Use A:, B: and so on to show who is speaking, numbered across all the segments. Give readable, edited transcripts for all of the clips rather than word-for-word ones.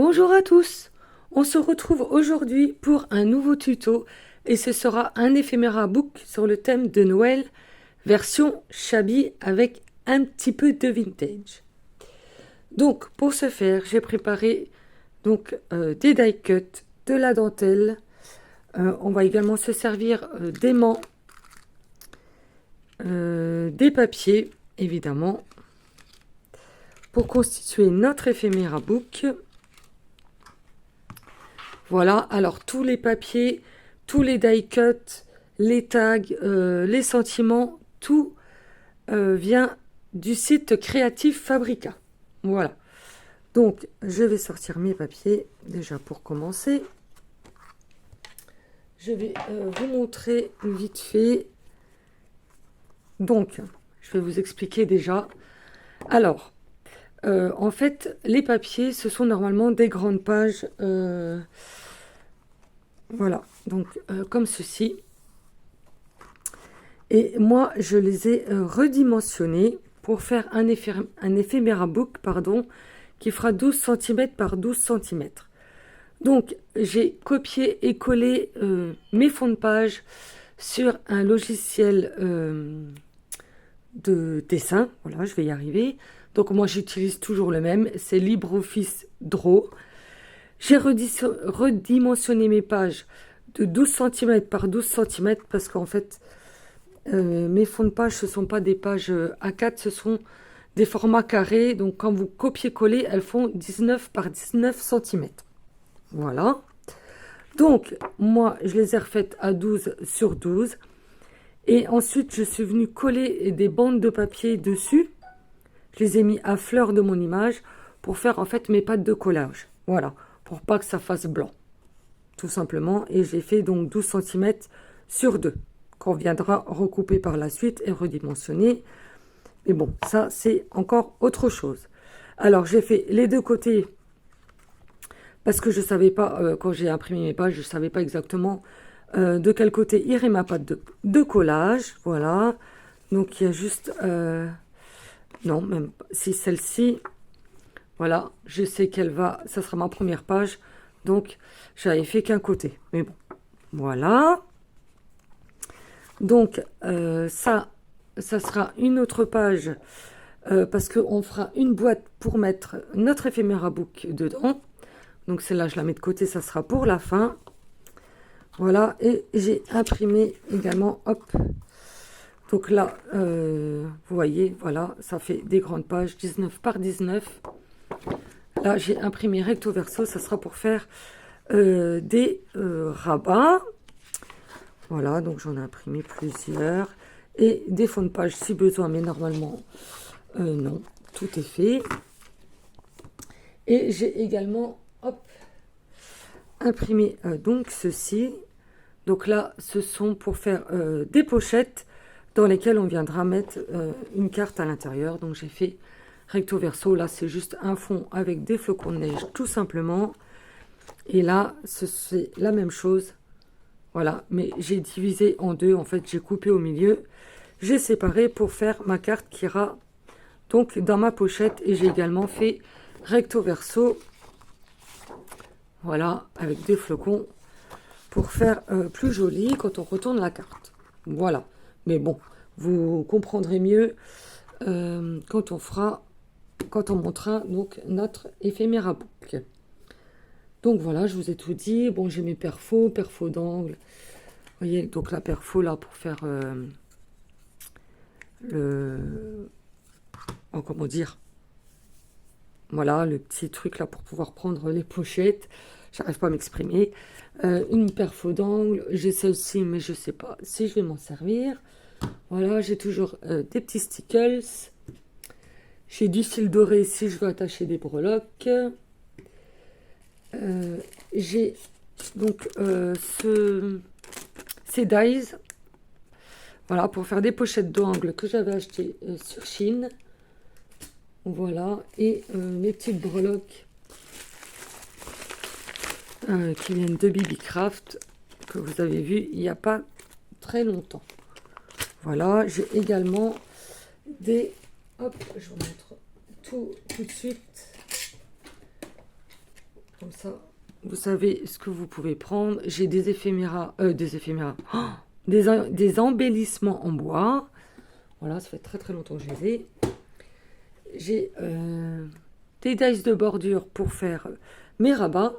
A: Bonjour à tous, on se retrouve aujourd'hui pour un nouveau tuto et ce sera un éphéméra book sur le thème de Noël, version shabby avec un petit peu de vintage. Donc pour ce faire, j'ai préparé des die cuts, de la dentelle, on va également se servir d'aimants, des papiers évidemment, pour constituer notre éphéméra book. Voilà, alors tous les papiers, tous les die cuts, les tags, les sentiments, tout vient du site Créatif Fabrica. Voilà, donc je vais sortir mes papiers déjà pour commencer. Je vais vous montrer vite fait. Donc, je vais vous expliquer déjà. Alors, en fait, les papiers, ce sont normalement des grandes pages. Voilà, donc comme ceci. Et moi, je les ai redimensionnés pour faire un éphéméra book, pardon, qui fera 12 cm par 12 cm. Donc, j'ai copié et collé mes fonds de page sur un logiciel de dessin. Voilà, je vais y arriver. Donc, moi, j'utilise toujours le même, c'est LibreOffice Draw. J'ai redimensionné mes pages de 12 cm par 12 cm parce qu'en fait, mes fonds de page, ce ne sont pas des pages A4, ce sont des formats carrés. Donc, quand vous copiez-collez, elles font 19 par 19 cm. Voilà. Donc, moi, je les ai refaites à 12 sur 12. Et ensuite, je suis venue coller des bandes de papier dessus. Je les ai mis à fleur de mon image pour faire en fait mes pattes de collage. Voilà, pour pas que ça fasse blanc. Tout simplement. Et j'ai fait donc 12 cm sur 2. Qu'on viendra recouper par la suite et redimensionner. Mais bon, ça, c'est encore autre chose. Alors, j'ai fait les deux côtés parce que je ne savais pas, quand j'ai imprimé mes pages, je ne savais pas exactement de quel côté irait ma pâte de collage. Voilà. Donc, il y a juste... non, même si celle-ci... Voilà, je sais qu'elle va... Ça sera ma première page. Donc, j'avais fait qu'un côté. Mais bon, voilà. Donc, ça sera une autre page parce qu'on fera une boîte pour mettre notre éphéméra book dedans. Donc, celle-là, je la mets de côté, ça sera pour la fin. Voilà, et j'ai imprimé également, hop. Donc là, vous voyez, voilà, ça fait des grandes pages, 19 par 19. Là, j'ai imprimé recto verso, ça sera pour faire des rabats. Voilà, donc j'en ai imprimé plusieurs. Et des fonds de page si besoin, mais normalement, non, tout est fait. Et j'ai également, hop, imprimé donc ceci. Donc là, ce sont pour faire des pochettes dans lesquelles on viendra mettre une carte à l'intérieur. Donc j'ai fait recto verso. Là, c'est juste un fond avec des flocons de neige, tout simplement. Et là, c'est la même chose. Voilà, mais j'ai divisé en deux. En fait, j'ai coupé au milieu. J'ai séparé pour faire ma carte qui ira donc dans ma pochette. Et j'ai également fait recto verso. Voilà, avec des flocons pour faire plus joli quand on retourne la carte. Voilà. Mais bon, vous comprendrez mieux quand on montrera donc notre éphéméra book. Donc voilà, je vous ai tout dit. Bon, j'ai mes perfos d'angle. Vous voyez, donc la perfo là pour faire comment dire, voilà, le petit truc là pour pouvoir prendre les pochettes. J'arrive pas à m'exprimer. Une perfo d'angle. J'ai celle-ci, mais je sais pas si je vais m'en servir. Voilà, j'ai toujours des petits stickers. J'ai du fil doré si je veux attacher des breloques. J'ai donc ces dies. Voilà, pour faire des pochettes d'angle que j'avais acheté sur Chine. Voilà, et mes petites breloques qui viennent de Bibi Craft, que vous avez vu il n'y a pas très longtemps. Voilà, j'ai également des... Hop, je vous montre tout de suite. Comme ça, vous savez ce que vous pouvez prendre. J'ai des éphéméras, oh, des embellissements en bois. Voilà, ça fait très très longtemps que je les ai. J'ai des dies de bordure pour faire mes rabats.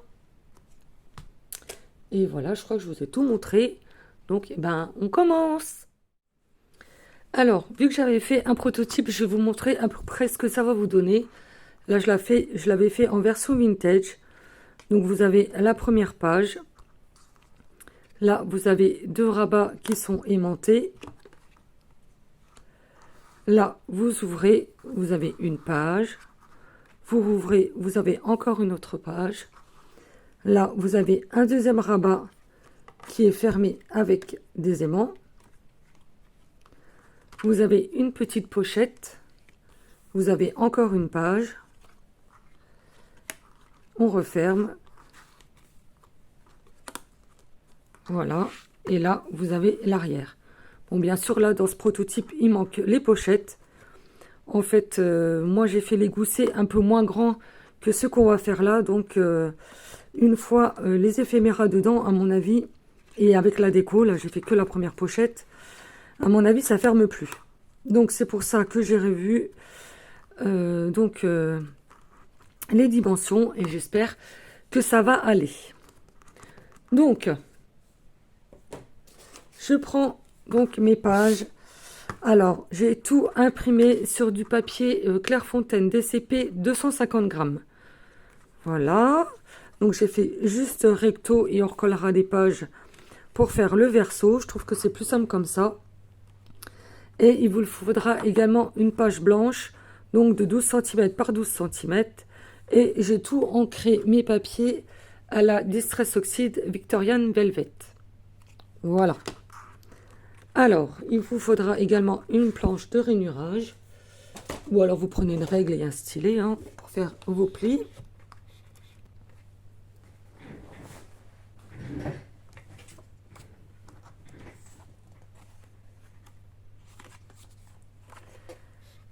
A: Et voilà, je crois que je vous ai tout montré. Donc, eh ben, on commence. Alors, vu que j'avais fait un prototype, je vais vous montrer à peu près ce que ça va vous donner. Là, je l'avais fait en version vintage. Donc, vous avez la première page. Là, vous avez deux rabats qui sont aimantés. Là, vous ouvrez, vous avez une page. Vous rouvrez, vous avez encore une autre page. Là, vous avez un deuxième rabat qui est fermé avec des aimants. Vous avez une petite pochette. Vous avez encore une page. On referme. Voilà. Et là, vous avez l'arrière. Bon, bien sûr, là, dans ce prototype, il manque les pochettes. En fait, moi, j'ai fait les goussets un peu moins grands que ce qu'on va faire là. Donc, une fois les éphéméras dedans, à mon avis, et avec la déco, là, j'ai fait que la première pochette. À mon avis, ça ferme plus. Donc, c'est pour ça que j'ai revu les dimensions et j'espère que ça va aller. Donc, je prends donc mes pages. Alors, j'ai tout imprimé sur du papier Clairefontaine DCP 250 grammes. Voilà. Donc, j'ai fait juste recto et on recollera des pages pour faire le verso. Je trouve que c'est plus simple comme ça. Et il vous faudra également une page blanche, donc de 12 cm par 12 cm. Et j'ai tout ancré mes papiers à la Distress Oxide Victorian Velvet. Voilà. Alors, il vous faudra également une planche de rainurage. Ou alors vous prenez une règle et un stylet pour faire vos plis.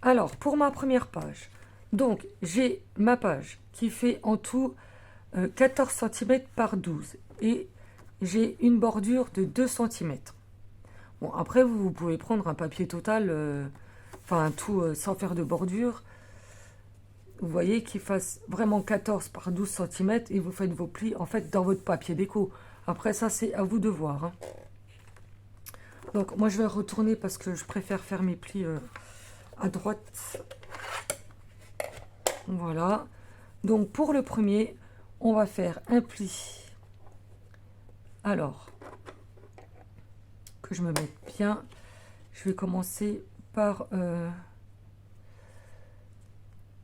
A: Alors, pour ma première page, donc j'ai ma page qui fait en tout 14 cm par 12 et j'ai une bordure de 2 cm. Bon, après, vous pouvez prendre un papier total, enfin tout sans faire de bordure. Vous voyez qu'il fasse vraiment 14 par 12 cm et vous faites vos plis en fait dans votre papier déco. Après ça, c'est à vous de voir. Donc moi, je vais retourner parce que je préfère faire mes plis à droite. Voilà. Donc pour le premier, on va faire un pli. Alors, que je me mette bien, je vais commencer par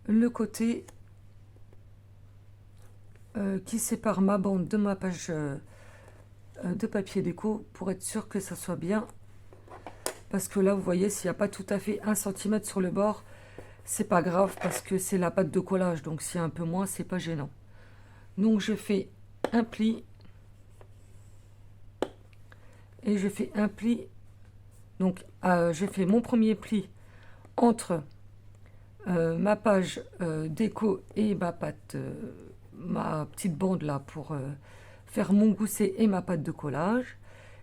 A: le côté qui sépare ma bande de ma page de papier déco pour être sûr que ça soit bien. Parce que là, vous voyez, s'il n'y a pas tout à fait 1 cm sur le bord, c'est pas grave parce que c'est la pâte de collage. Donc, s'il y a un peu moins, c'est pas gênant. Donc, je fais un pli. Et je fais un pli. Donc, je fais mon premier pli entre ma page déco et ma pâte, ma petite bande là pour faire mon gousset et ma pâte de collage.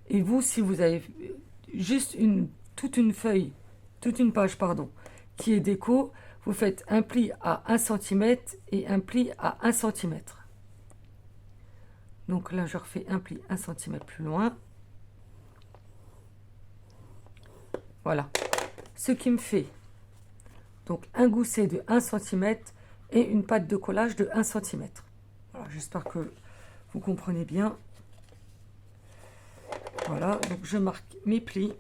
A: Et vous, si vous avez juste toute une feuille, toute une page, pardon, qui est déco, vous faites un pli à 1 cm et un pli à 1 cm. Donc là, je refais un pli 1 cm plus loin. Voilà. Ce qui me fait donc un gousset de 1 cm et une pâte de collage de 1 cm. Voilà, j'espère que vous comprenez bien. Voilà, donc je marque mes plis.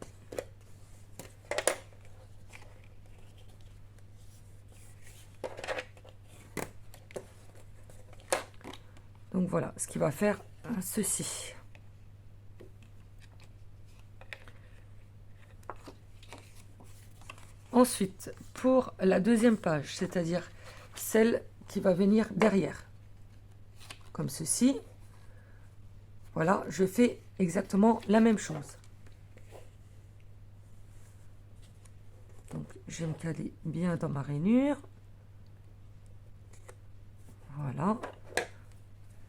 A: Donc voilà, ce qui va faire ceci. Ensuite, pour la deuxième page, c'est-à-dire celle qui va venir derrière, comme ceci, voilà, je fais exactement la même chose. Donc, je vais me caler bien dans ma rainure. Voilà.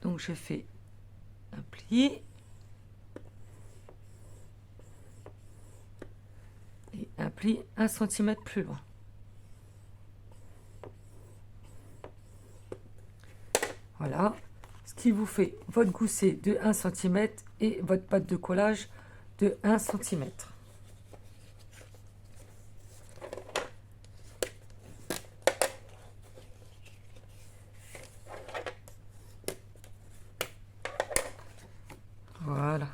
A: Donc je fais un pli et un pli 1 cm plus loin. Voilà, ce qui vous fait votre gousset de 1 cm et votre pâte de collage de 1 cm. Voilà.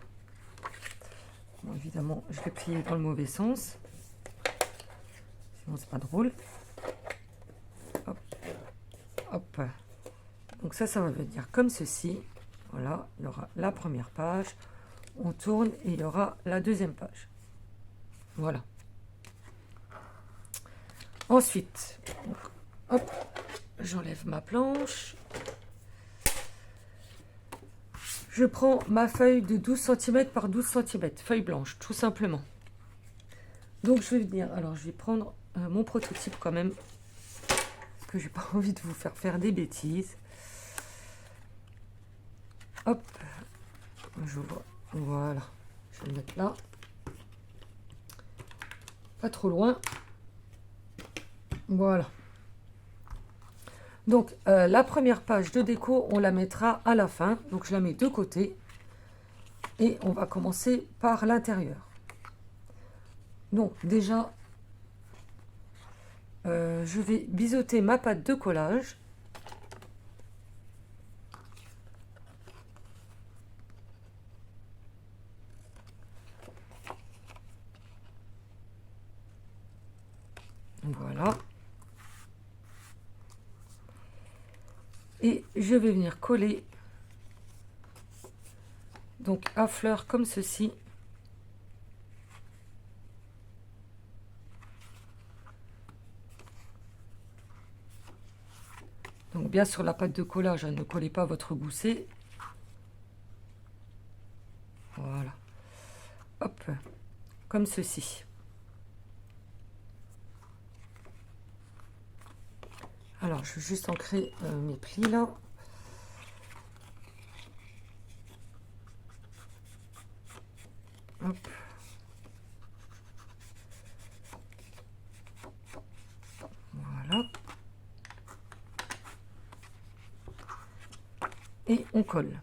A: Bon, évidemment, je vais plier dans le mauvais sens. Sinon, c'est pas drôle. Hop. Hop. Donc ça va venir comme ceci. Voilà, il y aura la première page. On tourne et il y aura la deuxième page. Voilà. Ensuite, donc, hop, j'enlève ma planche. Je prends ma feuille de 12 cm par 12 cm, feuille blanche, tout simplement. Donc je vais venir, alors je vais prendre mon prototype quand même, parce que j'ai pas envie de vous faire des bêtises. Hop, j'ouvre, voilà, je vais le mettre là. Pas trop loin. Voilà. Donc, la première page de déco, on la mettra à la fin. Donc, je la mets de côté. Et on va commencer par l'intérieur. Donc, déjà, je vais biseauter ma pâte de collage. Voilà. Et je vais venir coller donc à fleur comme ceci. Donc bien sûr la pâte de collage, hein, ne collez pas votre gousset. Voilà. Hop, comme ceci. Alors je vais juste ancrer mes plis là. Hop. Voilà. Et on colle.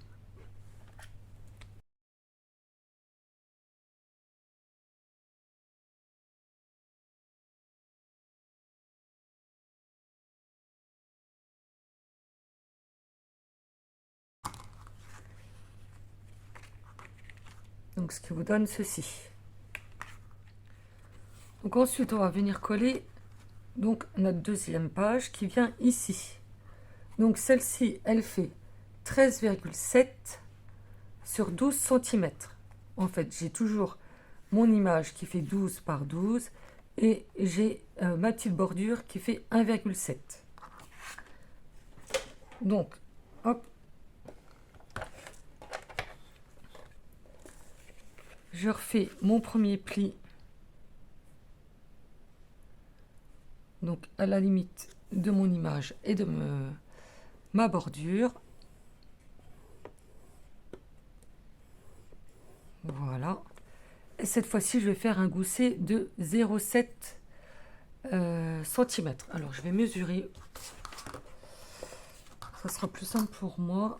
A: Donc ce qui vous donne ceci. Donc ensuite on va venir coller donc notre deuxième page qui vient ici. Donc celle-ci elle fait 13,7 sur 12 cm. En fait j'ai toujours mon image qui fait 12 par 12 et j'ai ma petite bordure qui fait 1,7. Donc hop, je refais mon premier pli, donc à la limite de mon image et de ma bordure. Voilà. Et cette fois-ci, je vais faire un gousset de 0,7 cm. Alors, je vais mesurer. Ça sera plus simple pour moi.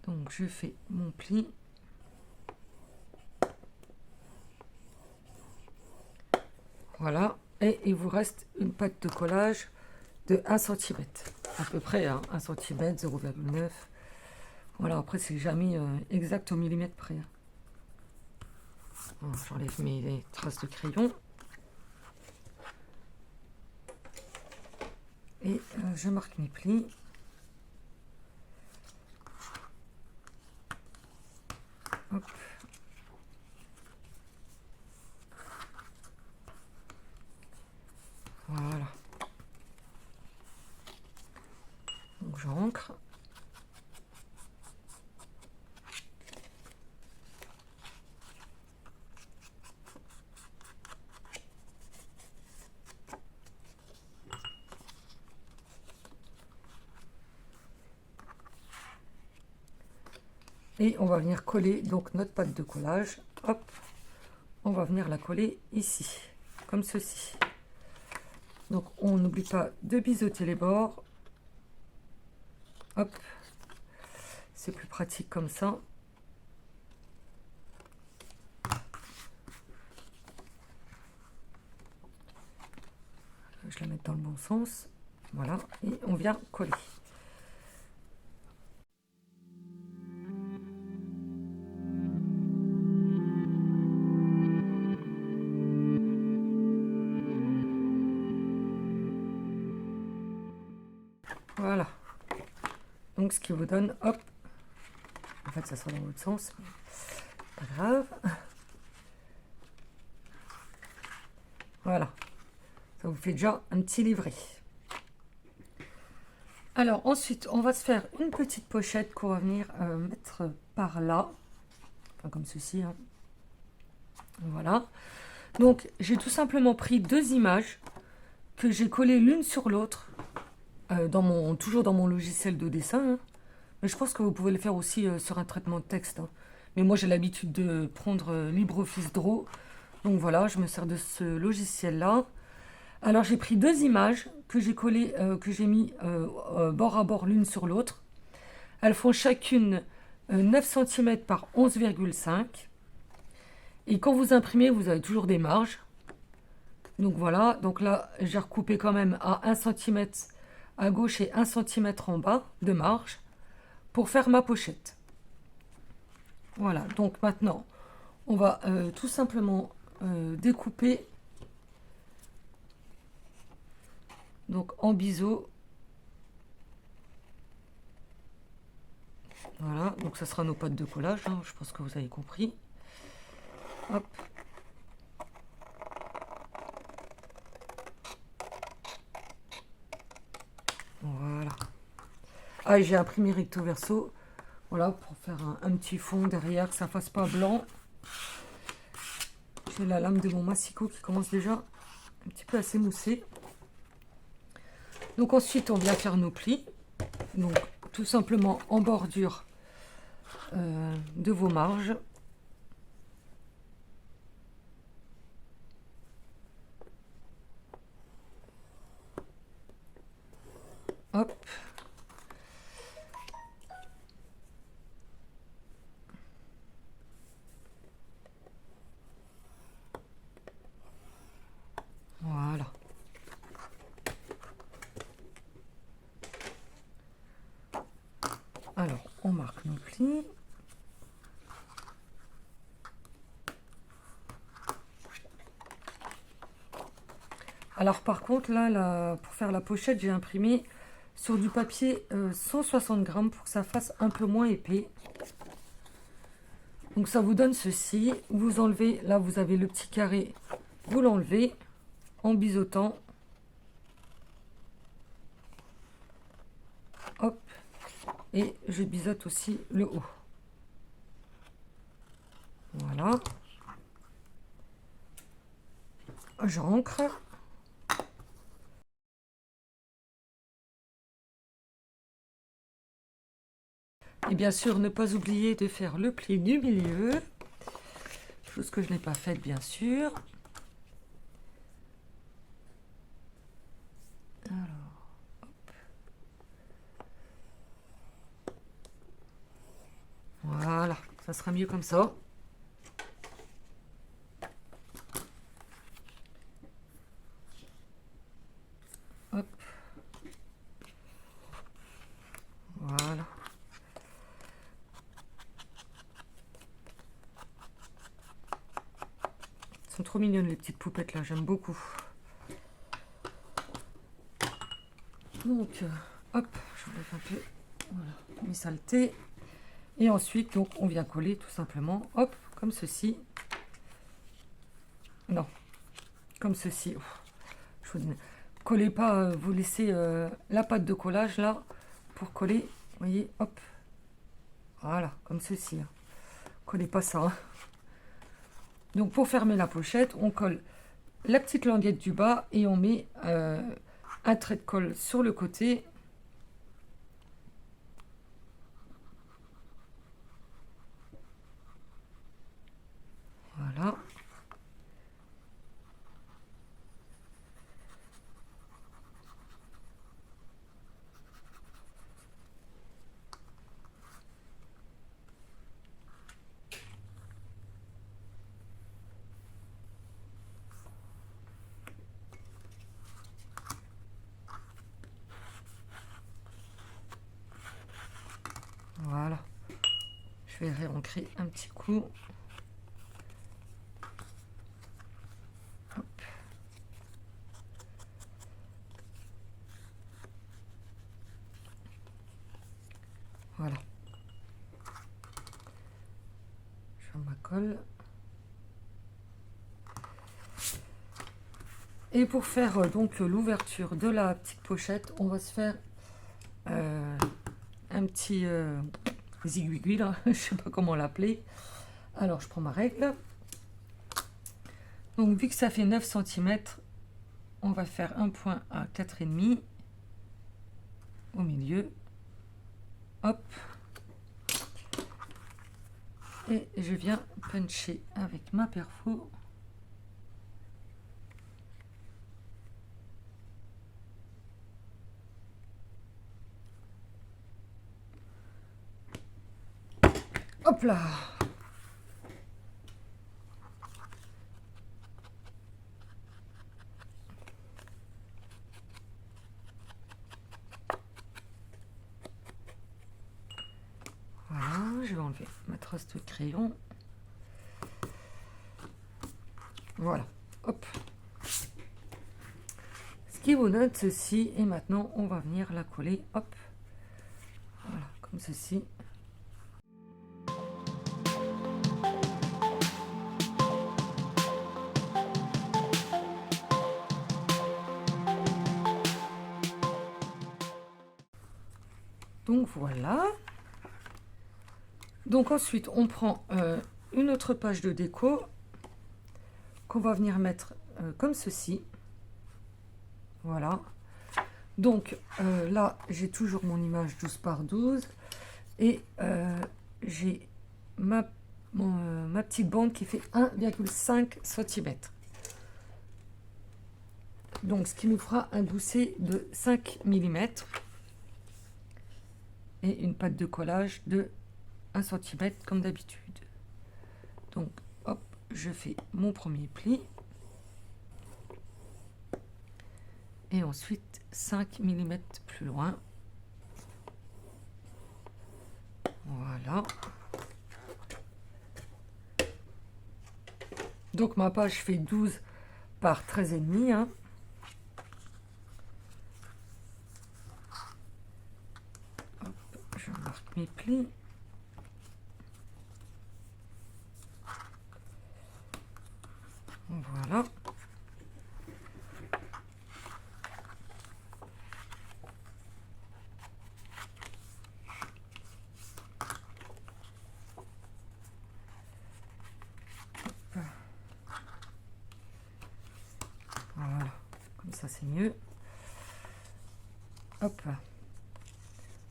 A: Donc, je fais mon pli. Voilà. Et il vous reste une pâte de collage de 1 cm. À peu près, hein, 1 cm, 0,9. Voilà, après, c'est jamais exact au millimètre près. J'enlève mes traces de crayon. Et je marque mes plis. Hop. Voilà. Donc j'ancre. Et on va venir coller donc notre pâte de collage. Hop, on va venir la coller ici, comme ceci. Donc on n'oublie pas de biseauter les bords. Hop, c'est plus pratique comme ça. Je la mets dans le bon sens. Voilà, et on vient coller. Voilà. Donc ce qui vous donne, hop. En fait, ça sera dans l'autre sens. Pas grave. Voilà. Ça vous fait déjà un petit livret. Alors ensuite, on va se faire une petite pochette qu'on va venir mettre par là. Enfin, comme ceci. Hein. Voilà. Donc, j'ai tout simplement pris deux images que j'ai collées l'une sur l'autre. Toujours dans mon logiciel de dessin. Hein. Mais je pense que vous pouvez le faire aussi sur un traitement de texte. Hein. Mais moi, j'ai l'habitude de prendre LibreOffice Draw. Donc voilà, je me sers de ce logiciel-là. Alors, j'ai pris deux images que j'ai collées, que j'ai mis bord à bord l'une sur l'autre. Elles font chacune 9 cm par 11,5. Et quand vous imprimez, vous avez toujours des marges. Donc voilà, donc là, j'ai recoupé quand même à 1 cm à gauche et 1 cm en bas de marge pour faire ma pochette. Voilà, donc maintenant, on va tout simplement découper donc en biseau. Voilà, donc ça sera nos pâtes de collage, hein, je pense que vous avez compris. Hop. Voilà. Ah, j'ai imprimé recto verso. Voilà, pour faire un petit fond derrière, que ça fasse pas blanc. J'ai la lame de mon massicot qui commence déjà un petit peu à s'émousser. Donc ensuite, on vient faire nos plis. Donc tout simplement en bordure de vos marges. Hop. Voilà. Alors, on marque nos plis. Alors par contre, là, pour faire la pochette, j'ai imprimé sur du papier 160 grammes pour que ça fasse un peu moins épais. Donc ça vous donne ceci. Vous enlevez, là vous avez le petit carré, vous l'enlevez en biseautant. Hop. Et je biseaute aussi le haut. Voilà. J'ancre. Et bien sûr, ne pas oublier de faire le pli du milieu. Chose que je n'ai pas faite, bien sûr. Alors, hop. Voilà, ça sera mieux comme ça. Hop. Voilà. Elles sont trop mignonnes les petites poupettes là, j'aime beaucoup. Donc, hop, je vous lève un peu. Voilà, mes saletés. Et ensuite, donc, on vient coller tout simplement, hop, comme ceci. Non, comme ceci. Je vous dis, collez pas, vous laissez la pâte de collage là pour coller. Vous voyez, hop, voilà, comme ceci. Hein. Collez pas ça. Hein. Donc, pour fermer la pochette, on colle la petite languette du bas et on met un trait de colle sur le côté. vais réancrer un petit coup. Hop. Voilà. Je ma colle. Et pour faire donc l'ouverture de la petite pochette, on va se faire un petit zigouigui là, je sais pas comment l'appeler. Alors je prends ma règle. Donc vu que ça fait 9 cm, on va faire un point à 4,5 au milieu. Hop. Et je viens puncher avec ma perfo. Hop là. Voilà, je vais enlever ma trace de crayon. Voilà, hop. Ce qui vous donne ceci, et maintenant on va venir la coller, hop. Voilà, comme ceci. Donc voilà. Donc ensuite on prend une autre page de déco qu'on va venir mettre comme ceci. Voilà. Donc là j'ai toujours mon image 12 par 12 et j'ai ma petite bande qui fait 1,5 cm. Donc ce qui nous fera un gousset de 5 mm et une pâte de collage de 1 cm comme d'habitude. Donc hop, je fais mon premier pli et ensuite 5 mm plus loin. Voilà. Donc ma page fait 12 par 13,5 hein. Hop, je marque mes plis. Voilà. Voilà, comme ça c'est mieux. Hop.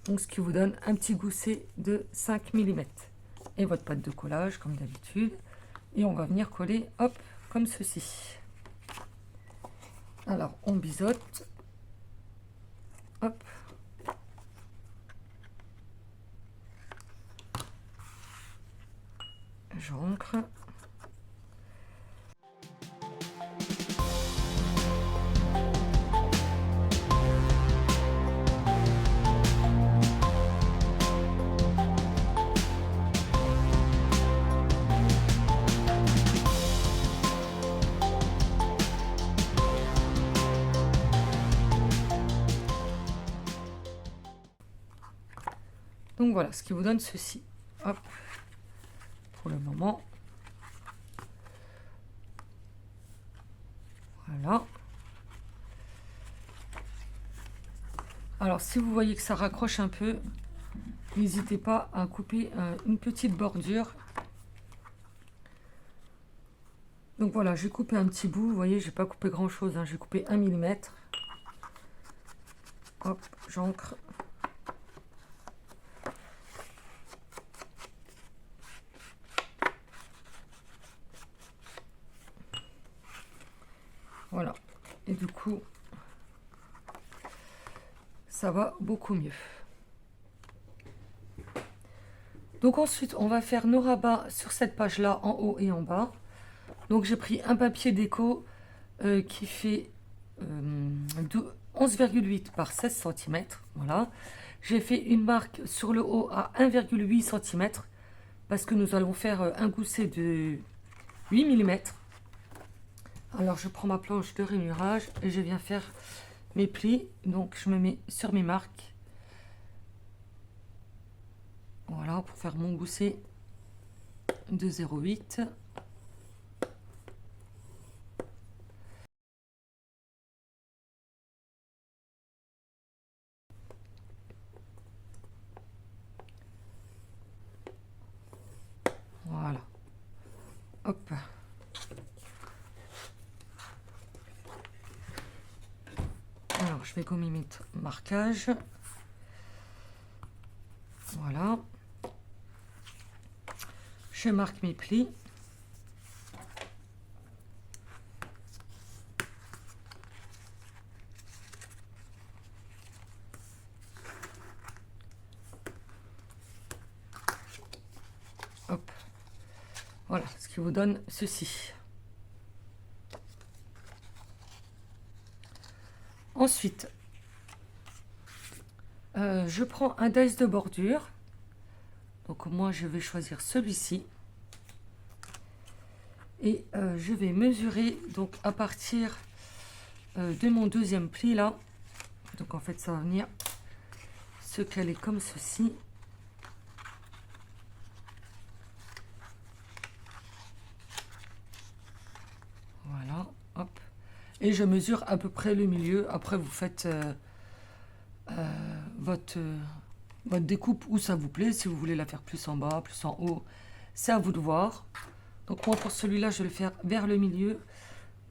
A: Donc ce qui vous donne un petit gousset de 5 mm. Et votre pâte de collage comme d'habitude. Et on va venir coller, hop, comme ceci. Alors on biseaute. Hop. J'ancre. Donc voilà, ce qui vous donne ceci. Hop, pour le moment. Voilà. Alors, si vous voyez que ça raccroche un peu, n'hésitez pas à couper une petite bordure. Donc voilà, j'ai coupé un petit bout. Vous voyez, j'ai pas coupé grand chose, hein, j'ai coupé 1 mm. Hop, j'ancre. Voilà, et du coup, ça va beaucoup mieux. Donc ensuite, on va faire nos rabats sur cette page-là, en haut et en bas. Donc j'ai pris un papier déco qui fait 11,8 par 16 cm. Voilà. J'ai fait une marque sur le haut à 1,8 cm parce que nous allons faire un gousset de 8 mm. Alors je prends ma planche de rainurage et je viens faire mes plis. Donc je me mets sur mes marques. Voilà, pour faire mon gousset de 0,8. Voilà. Hop. Alors, je vais gommer mes marquages. Voilà. Je marque mes plis. Hop. Voilà, ce qui vous donne ceci. Ensuite, je prends un dice de bordure. Donc moi, je vais choisir celui-ci. Et je vais mesurer donc à partir de mon deuxième pli là. Donc en fait, ça va venir se caler comme ceci. Voilà, hop. Et je mesure à peu près le milieu. Après, vous faites votre découpe où ça vous plaît. Si vous voulez la faire plus en bas, plus en haut, c'est à vous de voir. Donc moi, pour celui-là, je vais le faire vers le milieu.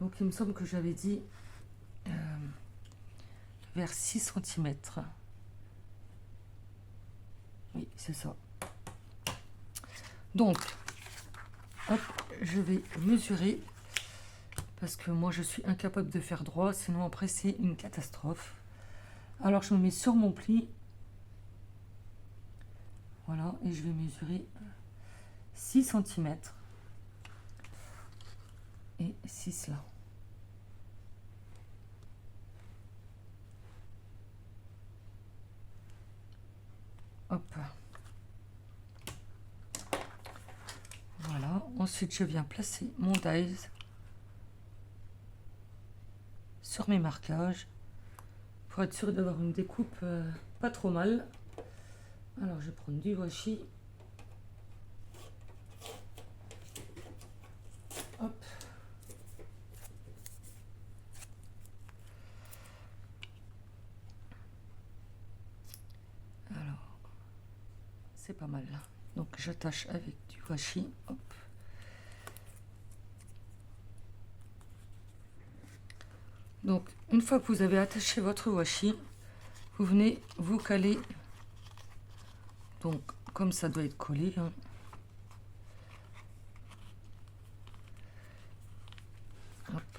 A: Donc il me semble que j'avais dit vers 6 cm. Oui, c'est ça. Donc, hop, je vais mesurer. Parce que moi, je suis incapable de faire droit. Sinon, après, c'est une catastrophe. Alors, je me mets sur mon pli. Voilà, et je vais mesurer 6 cm. Et 6 là. Hop. Voilà. Ensuite, je viens placer mon dies sur mes marquages pour être sûr d'avoir une découpe pas trop mal. Alors, je vais prendre du washi. Hop. Alors, c'est pas mal. Donc, j'attache avec du washi. Hop. Donc, une fois que vous avez attaché votre washi, vous venez vous caler. Donc, comme ça doit être collé. Hein. Hop.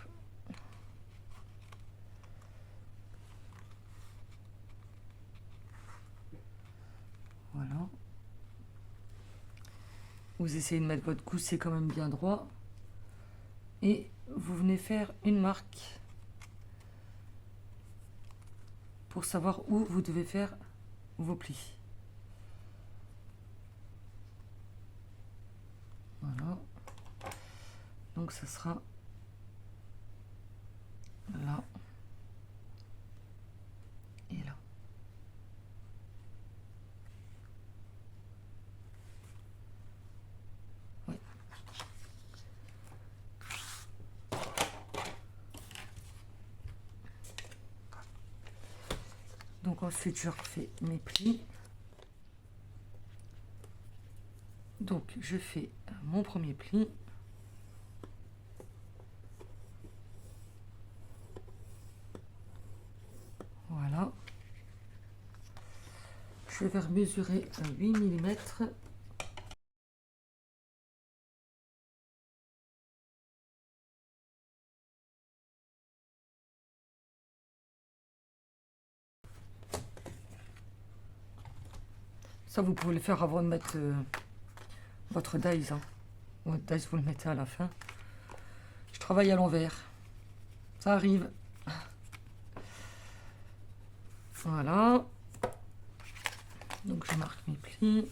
A: Voilà. Vous essayez de mettre votre gousset quand même bien droit. Et vous venez faire une marque pour savoir où vous devez faire vos plis. Voilà. Donc ça sera là et là. Oui. Donc ensuite je refais mes plis. Donc je fais mon premier pli. Voilà. Je vais mesurer 8 mm. Ça, vous pouvez le faire avant de mettre votre dies. Hein. Votre dies, vous le mettez à la fin. Je travaille à l'envers. Ça arrive. Voilà. Donc, je marque mes plis.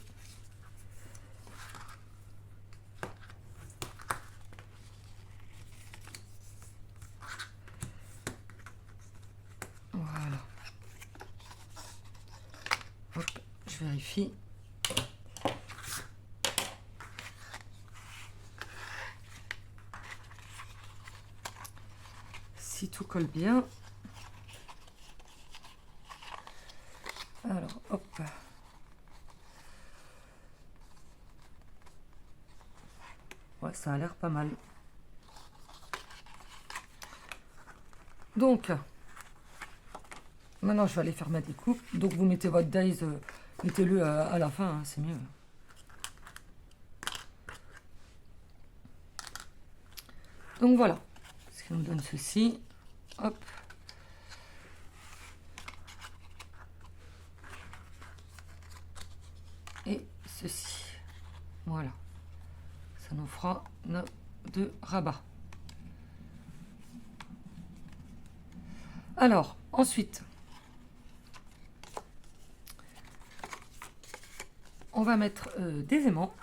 A: je vérifie. Si tout colle bien. Alors, hop. Ouais, ça a l'air pas mal. Donc, maintenant je vais aller faire ma découpe. Donc vous mettez votre dies, mettez-le à la fin, hein, c'est mieux. Donc voilà, ce qui nous donne ceci. Hop. Et ceci. Voilà. Ça nous fera nos deux rabats. Alors, ensuite, on va mettre des aimants.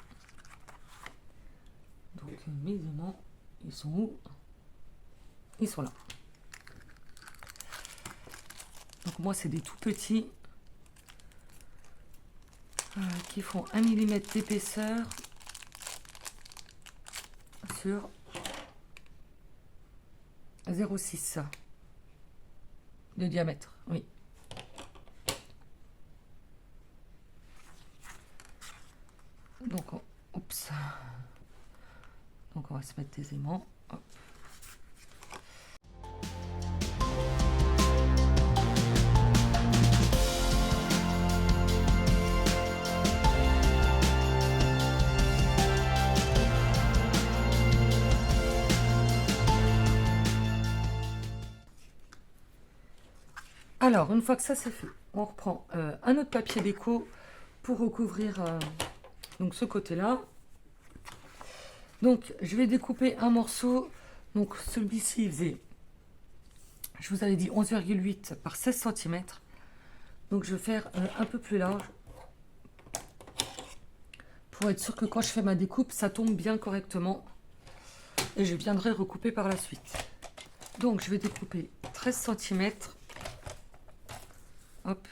A: Donc, mes aimants, ils sont où? Ils sont là. Donc, moi, c'est des tout petits qui font 1 mm d'épaisseur sur 0,6 de diamètre, oui. Donc, oups. Donc, on va se mettre des aimants. Hop. Alors, une fois que ça c'est fait, on reprend un autre papier déco pour recouvrir donc ce côté-là. Donc, je vais découper un morceau. Donc, celui-ci, il faisait, je vous avais dit, 11,8 par 16 cm. Donc, je vais faire un peu plus large pour être sûr que quand je fais ma découpe, ça tombe bien correctement. Et je viendrai recouper par la suite. Donc, je vais découper 13 cm. Hop.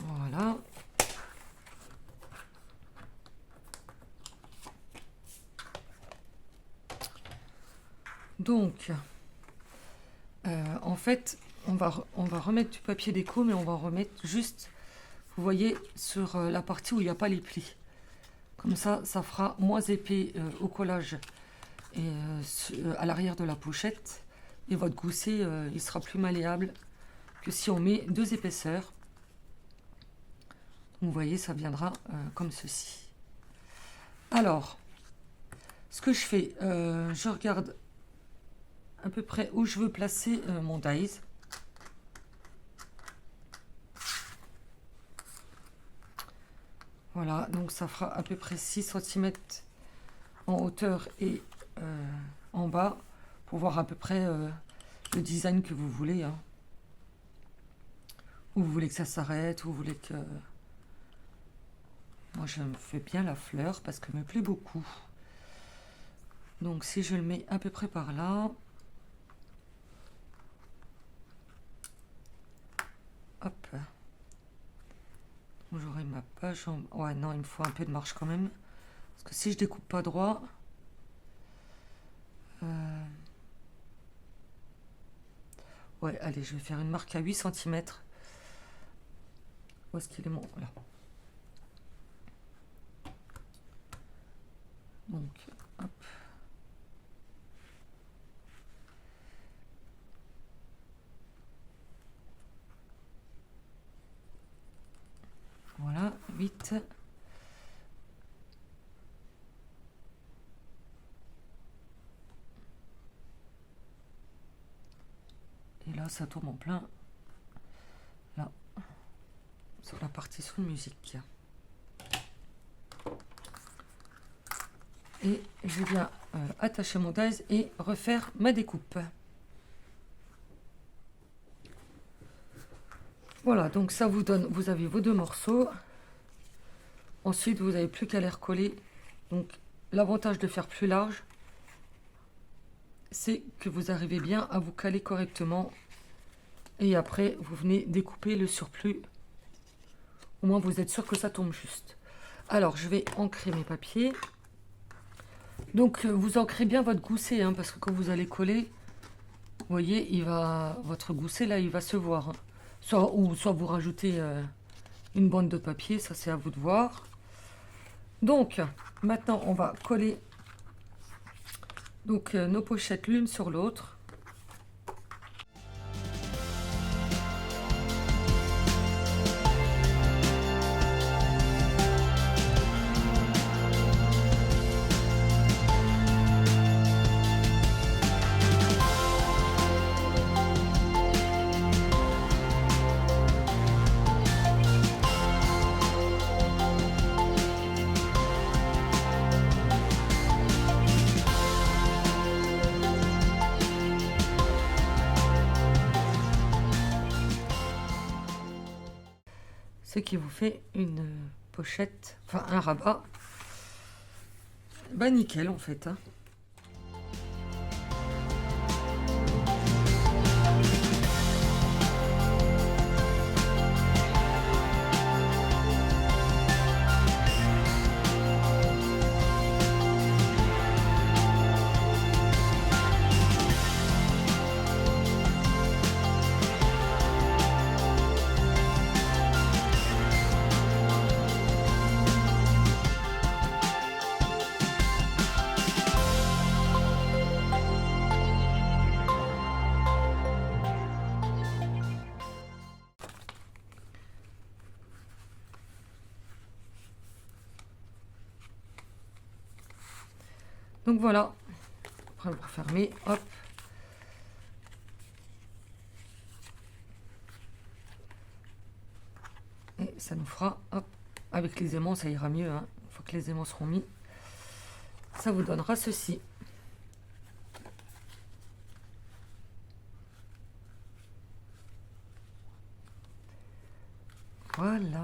A: Voilà. Donc, en fait, on va remettre du papier déco, mais on va remettre juste, vous voyez, sur la partie où il n'y a pas les plis. Comme ça fera moins épais au collage et à l'arrière de la pochette. Et votre gousset, il sera plus malléable que si on met 2 épaisseurs. Vous voyez, ça viendra comme ceci. Alors, ce que je fais, je regarde à peu près où je veux placer mon dies. Voilà, donc ça fera à peu près 6 cm en hauteur et en bas pour voir à peu près le design que vous voulez. Hein. Où vous voulez que ça s'arrête, où vous voulez que... Moi, je me fais bien la fleur parce qu'elle me plaît beaucoup. Donc, si je le mets à peu près par là... Hop. J'aurai ma page en... Ouais, non, il me faut un peu de marge quand même. Parce que si je découpe pas droit... Ouais, allez, je vais faire une marque à 8 cm. Où est-ce qu'il est mon... Voilà. Donc, hop. Voilà, 8. Et là, ça tombe en plein, là, sur la partie sous musique. Et je viens attacher mon dies et refaire ma découpe. Voilà, donc ça vous donne, vous avez vos 2 morceaux. Ensuite, vous n'avez plus qu'à les recoller. Donc, l'avantage de faire plus large, c'est que vous arrivez bien à vous caler correctement Et après, vous venez découper le surplus. Au moins, vous êtes sûr que ça tombe juste. Alors, je vais ancrer mes papiers. Donc, vous ancrez bien votre gousset, hein, parce que quand vous allez coller, vous voyez, votre gousset, là, il va se voir. Hein. Soit vous rajoutez une bande de papier, ça c'est à vous de voir. Donc, maintenant, on va coller donc, nos pochettes l'une sur l'autre. Ce qui vous fait une pochette, enfin un rabat, bah nickel en fait. Hein. Donc voilà, après vous refermez, hop. Et ça nous fera, hop, avec les aimants ça ira mieux, hein. Une fois que les aimants seront mis, ça vous donnera ceci. Voilà.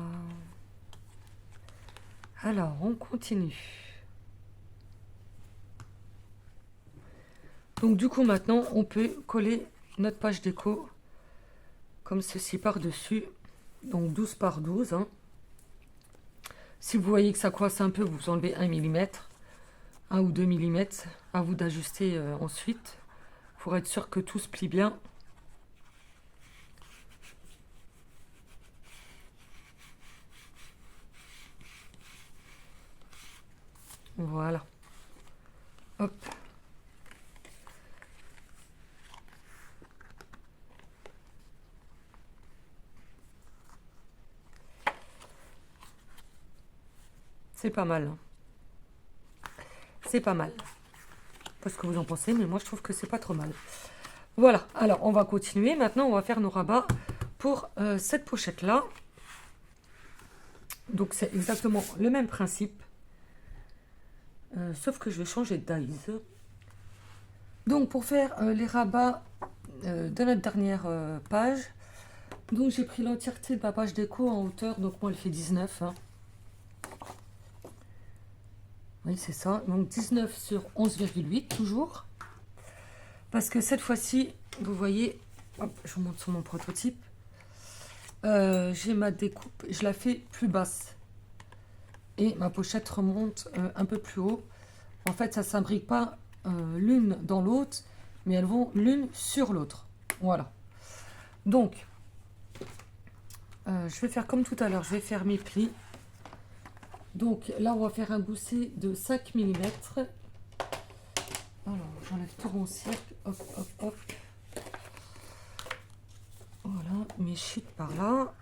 A: Alors, on continue. Donc du coup maintenant on peut coller notre page déco comme ceci par-dessus, donc 12 par 12. Hein. Si vous voyez que ça coince un peu, vous enlevez 1 mm, 1 ou 2 mm, à vous d'ajuster ensuite, pour être sûr que tout se plie bien. Voilà. Hop. C'est pas mal. Hein. C'est pas mal. Pas ce que vous en pensez, mais moi je trouve que c'est pas trop mal. Voilà, alors on va continuer. Maintenant, on va faire nos rabats pour cette pochette-là. Donc c'est exactement le même principe. Sauf que je vais changer de dies. Donc pour faire les rabats de notre dernière page, donc j'ai pris l'entièreté de ma page déco en hauteur, donc moi elle fait 19. Hein. Oui c'est ça, donc 19 sur 11,8 toujours. Parce que cette fois-ci, vous voyez, hop, je vous montre sur mon prototype, j'ai ma découpe, je la fais plus basse. Et ma pochette remonte un peu plus haut. En fait, ça ne s'imbrique pas l'une dans l'autre, mais elles vont l'une sur l'autre. Voilà. Donc, je vais faire comme tout à l'heure, je vais faire mes plis. Donc là, on va faire un gousset de 5 mm. Alors, j'enlève tout mon cercle. Hop, hop, hop. Voilà, mes chutes par là.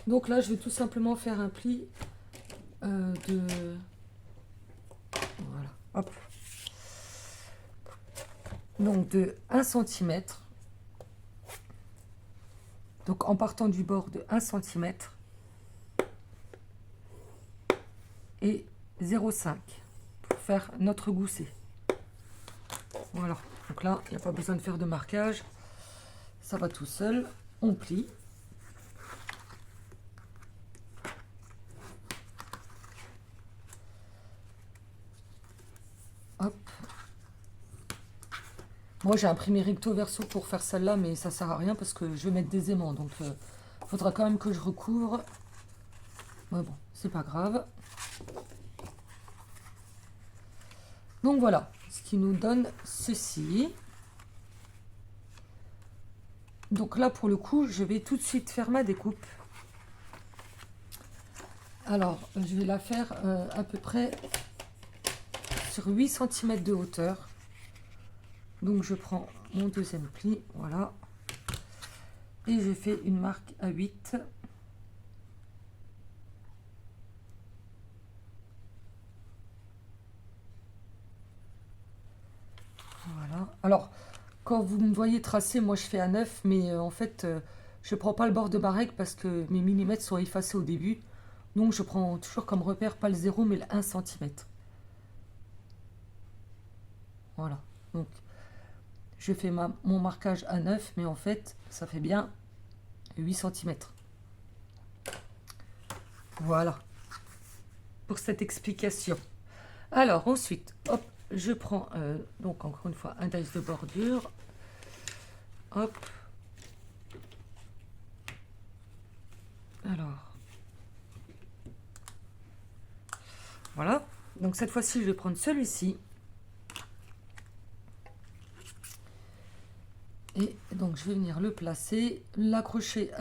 A: Donc là, je vais tout simplement faire un pli de... Voilà, hop. Donc de 1 cm. Donc en partant du bord de 1 cm. Et 0,5 pour faire notre gousset. Voilà, donc là, il n'y a pas besoin de faire de marquage. Ça va tout seul. On plie. Hop. Moi, j'ai imprimé recto verso pour faire celle-là, mais ça sert à rien parce que je vais mettre des aimants. Donc, il faudra quand même que je recouvre. Mais bon, c'est pas grave. Donc, voilà. Ce qui nous donne ceci. Donc là, pour le coup, je vais tout de suite faire ma découpe. Alors, je vais la faire à peu près sur 8 cm de hauteur. Donc, je prends mon deuxième pli, voilà. Et je fais une marque à 8. Voilà. Alors, quand vous me voyez tracer, moi je fais à 9, mais en fait, je ne prends pas le bord de ma règle parce que mes millimètres sont effacés au début. Donc, je prends toujours comme repère pas le 0, mais le 1 cm. Voilà. Donc, je fais mon marquage à 9, mais en fait, ça fait bien 8 cm. Voilà. Pour cette explication. Alors, ensuite, hop, je prends, donc encore une fois, un dice de bordure. Hop. Alors. Voilà. Donc, cette fois-ci, je vais prendre celui-ci. Et donc, je vais venir le placer, l'accrocher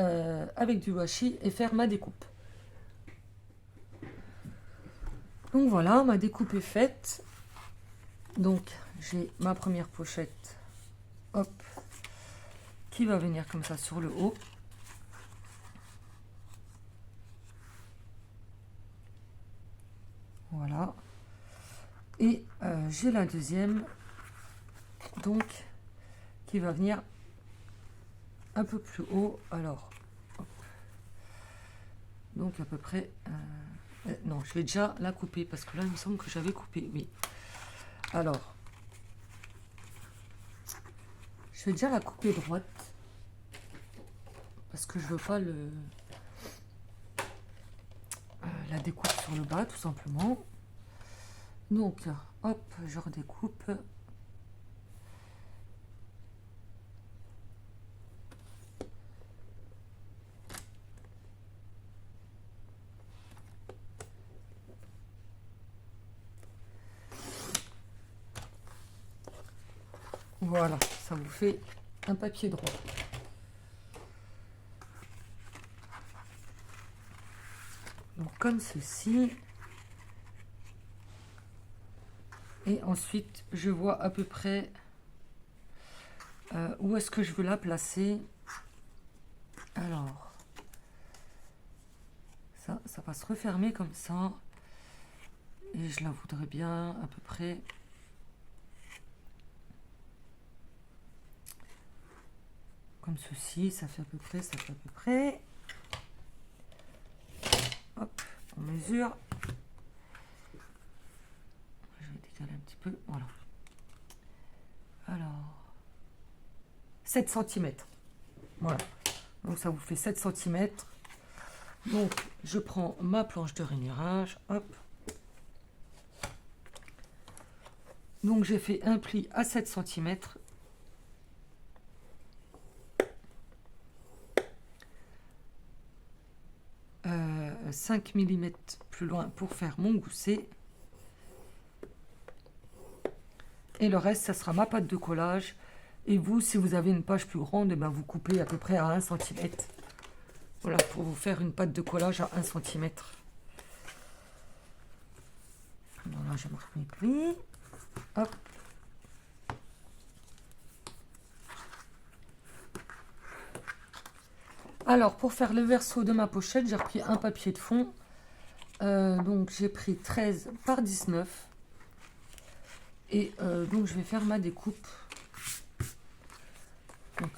A: avec du washi et faire ma découpe. Donc, voilà, ma découpe est faite. Donc, j'ai ma première pochette, hop, qui va venir comme ça sur le haut. Voilà. Et j'ai la deuxième, donc, qui va venir un peu plus haut. Alors, hop. Donc, à peu près... non, je vais déjà la couper, parce que là, il me semble que j'avais coupé, oui. Alors, je vais déjà la couper droite, parce que je veux pas la découpe sur le bas, tout simplement. Donc, hop, je redécoupe. Voilà, ça vous fait un papier droit. Donc, comme ceci. Et ensuite, je vois à peu près où est-ce que je veux la placer. Alors, ça va se refermer comme ça. Et je la voudrais bien à peu près... comme ceci, ça fait à peu près, ça fait à peu près. Hop, on mesure. Je vais décaler un petit peu, voilà. Alors, 7 cm. Voilà. Donc ça vous fait 7 cm. Donc je prends ma planche de rainurage, hop. Donc j'ai fait un pli à 7 cm. 5 mm plus loin pour faire mon gousset. Et le reste, ça sera ma pâte de collage. Et vous, si vous avez une page plus grande, eh ben, vous coupez à peu près à 1 cm. Voilà, pour vous faire une pâte de collage à 1 cm. Voilà, je marque mes plis. Hop. Alors, pour faire le verso de ma pochette, j'ai repris un papier de fond. Donc, j'ai pris 13 par 19. Et donc, je vais faire ma découpe. Donc,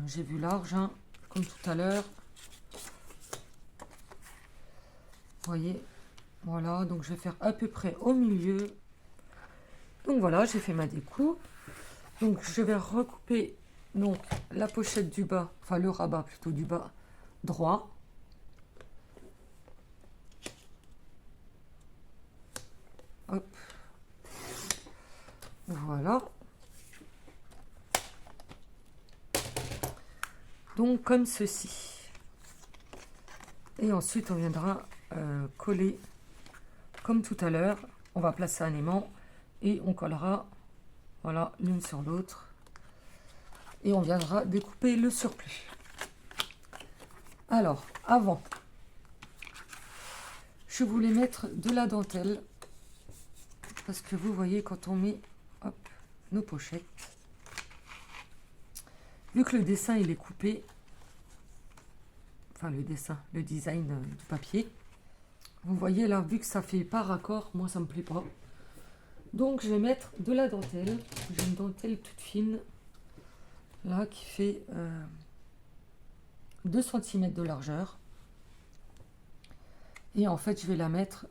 A: j'ai vu large, hein, comme tout à l'heure. Vous voyez, voilà. Donc, je vais faire à peu près au milieu. Donc, voilà, j'ai fait ma découpe. Donc, je vais recouper donc la pochette du bas, enfin le rabat plutôt du bas droit. Hop. Voilà. Donc comme ceci. Et ensuite on viendra coller comme tout à l'heure. On va placer un aimant et on collera, voilà, l'une sur l'autre. Et on viendra découper le surplus. Alors, avant, je voulais mettre de la dentelle. Parce que vous voyez, quand on met, hop, nos pochettes, vu que le dessin il est coupé, enfin le dessin, le design du papier, vous voyez là, vu que ça fait pas raccord, moi ça me plaît pas. Donc je vais mettre de la dentelle. J'ai une dentelle toute fine, là, qui fait 2 cm de largeur. Et en fait, je vais la mettre,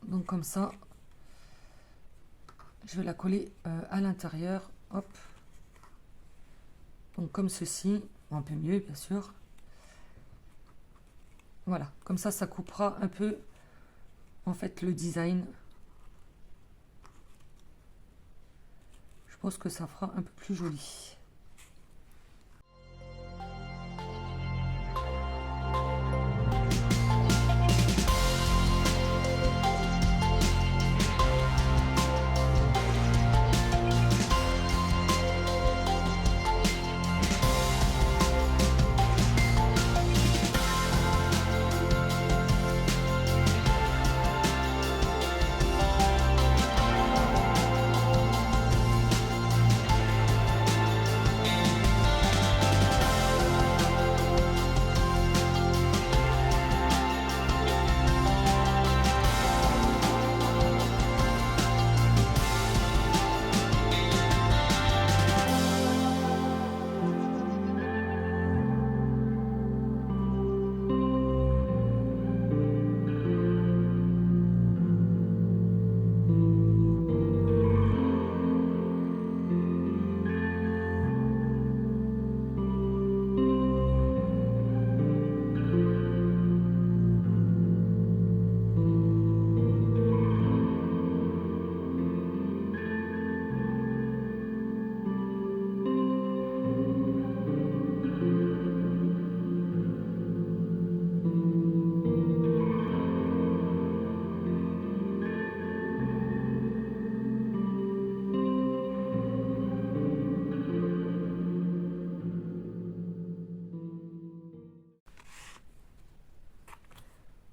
A: donc comme ça, je vais la coller à l'intérieur, hop. Donc comme ceci, un peu mieux bien sûr. Voilà, comme ça coupera un peu, en fait, le design. Je pense que ça fera un peu plus joli.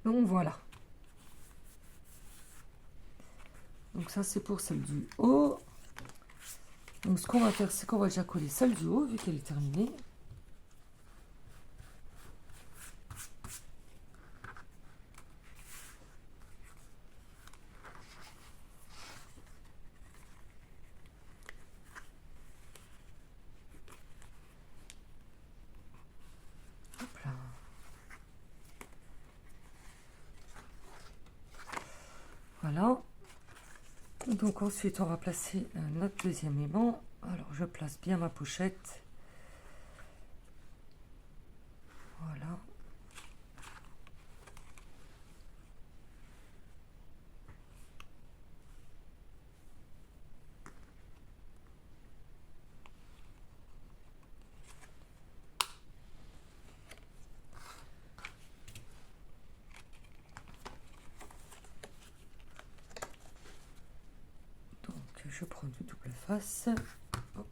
A: Donc voilà. Donc ça c'est pour celle du haut. Donc ce qu'on va faire, c'est qu'on va déjà coller celle du haut, vu qu'elle est terminée. Hop là. Voilà. Donc ensuite, on va placer notre deuxième aimant. Alors, je place bien ma pochette. Voilà. Donc, je prends du double face. Hop.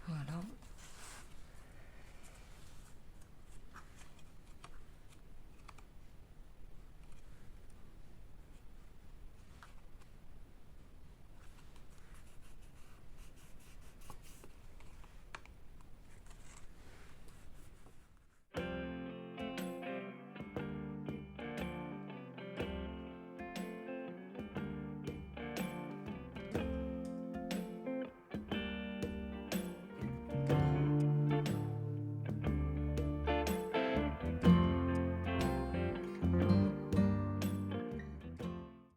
A: Voilà.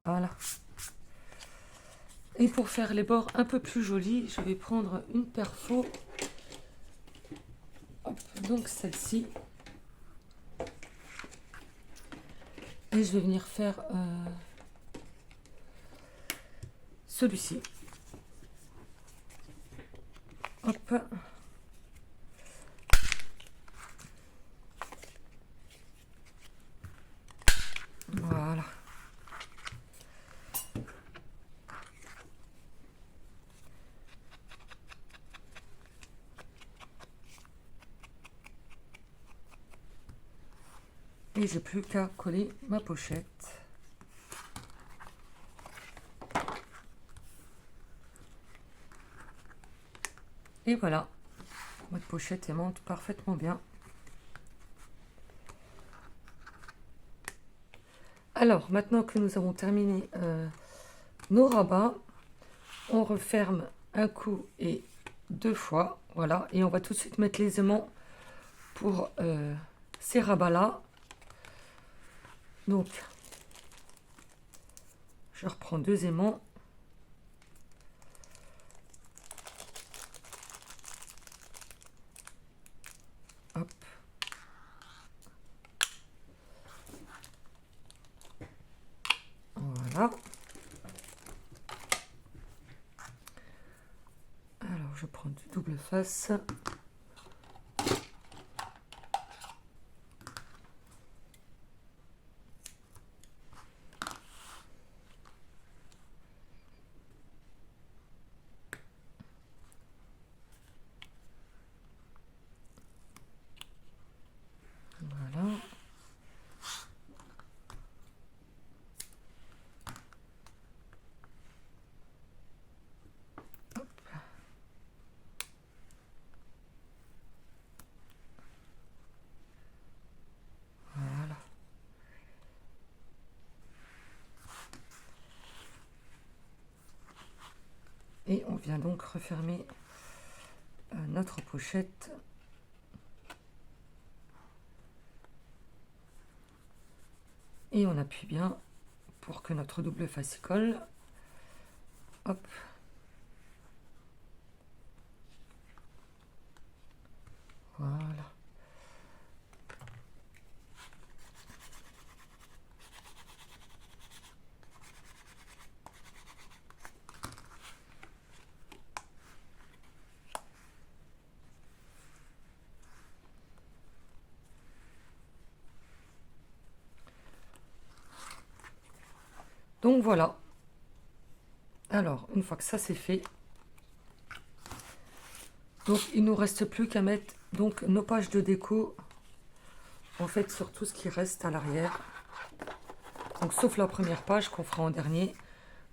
A: Voilà. Et pour faire les bords un peu plus jolis, je vais prendre une perfo. Hop, donc celle-ci. Et je vais venir faire celui-ci. Hop. Voilà. Et j'ai plus qu'à coller ma pochette. Et voilà, votre pochette aimante parfaitement bien. Alors, maintenant que nous avons terminé nos rabats, on referme un coup et 2 fois. Voilà, et on va tout de suite mettre les aimants pour ces rabats-là. Donc, je reprends 2 aimants. Hop. Voilà. Alors, je prends du double face. Voilà. Hop. Voilà. Et on vient donc refermer notre pochette. Et on appuie bien pour que notre double face y colle. Hop. Voilà. Donc voilà. Alors, une fois que ça c'est fait, donc il nous reste plus qu'à mettre donc nos pages de déco en fait sur tout ce qui reste à l'arrière. Donc sauf la première page qu'on fera en dernier.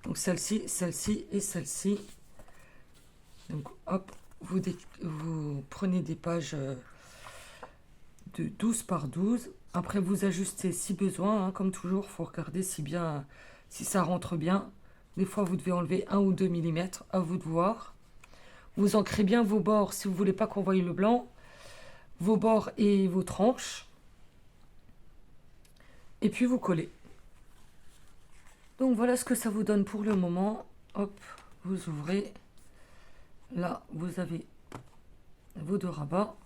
A: Donc celle-ci, celle-ci et celle-ci. Donc hop, vous prenez des pages de 12 par 12. Après vous ajustez si besoin, hein, comme toujours, il faut regarder si ça rentre bien. Des fois vous devez enlever 1 ou 2 mm, à vous de voir. Vous ancrez bien vos bords si vous voulez pas qu'on voie le blanc, vos bords et vos tranches. Et puis vous collez. Donc voilà ce que ça vous donne pour le moment. Hop, vous ouvrez. Là, vous avez vos 2 rabats.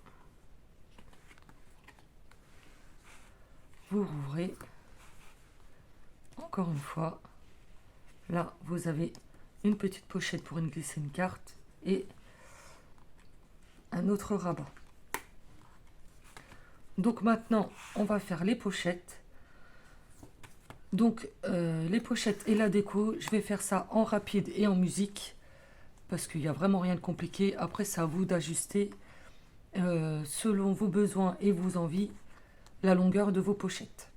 A: Vous rouvrez. Encore une fois. Là, vous avez une petite pochette pour glisser une carte et un autre rabat. Donc maintenant, on va faire les pochettes. Donc les pochettes et la déco, je vais faire ça en rapide et en musique parce qu'il n'y a vraiment rien de compliqué. Après, c'est à vous d'ajuster selon vos besoins et vos envies la longueur de vos pochettes.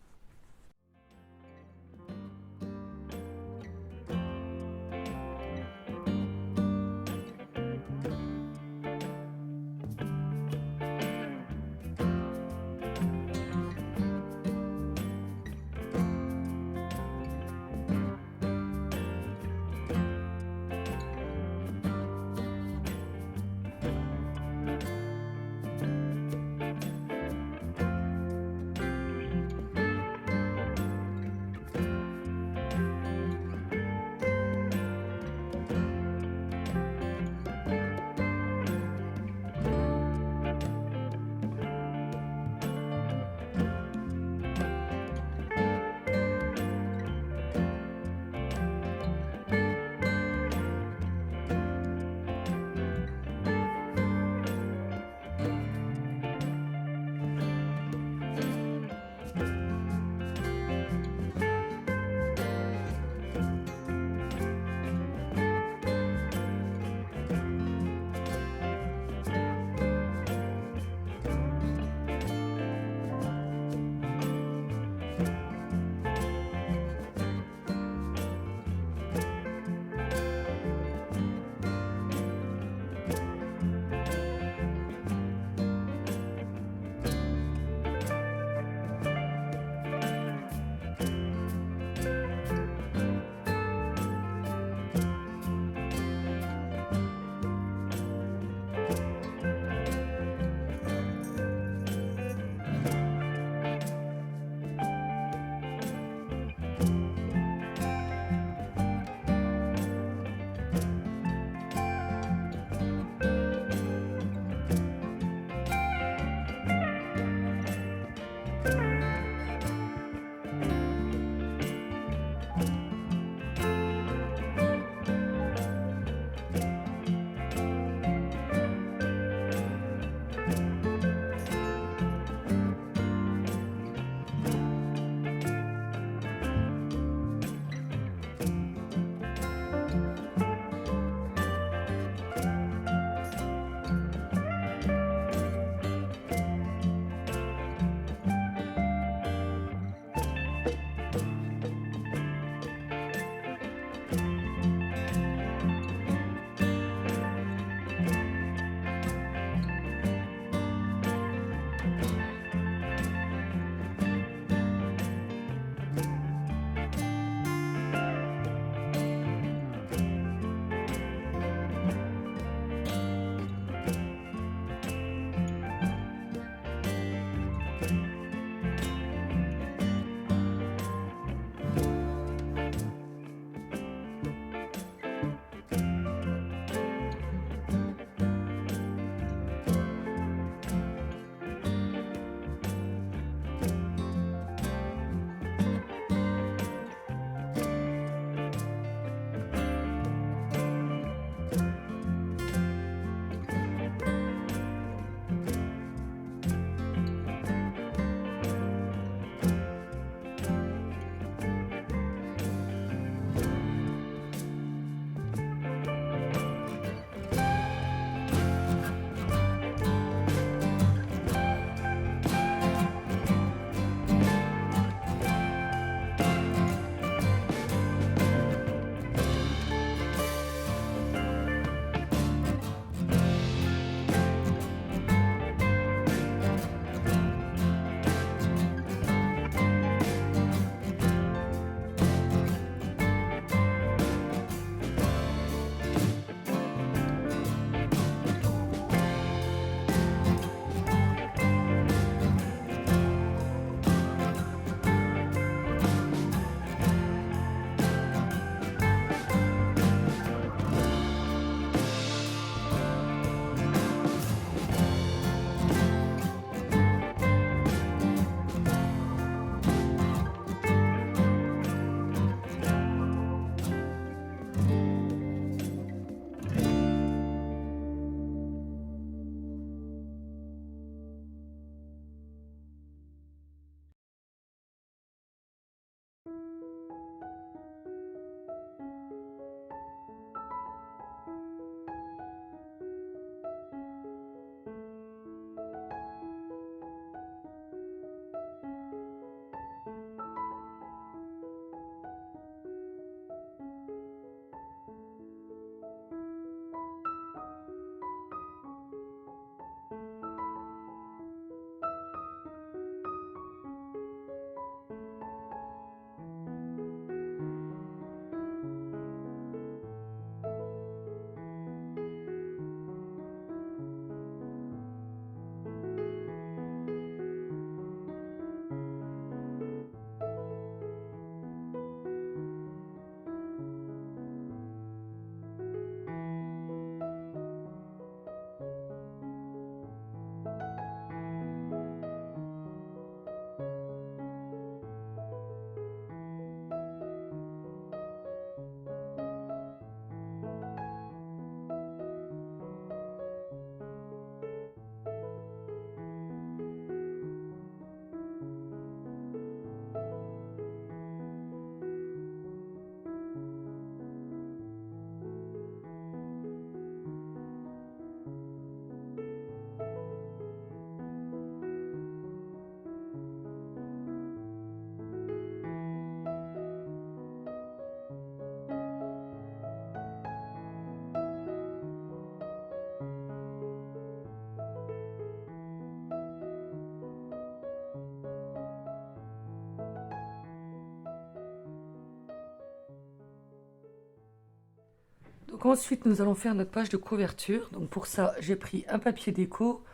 A: Donc ensuite, nous allons faire notre page de couverture. Donc pour ça, j'ai pris un papier déco,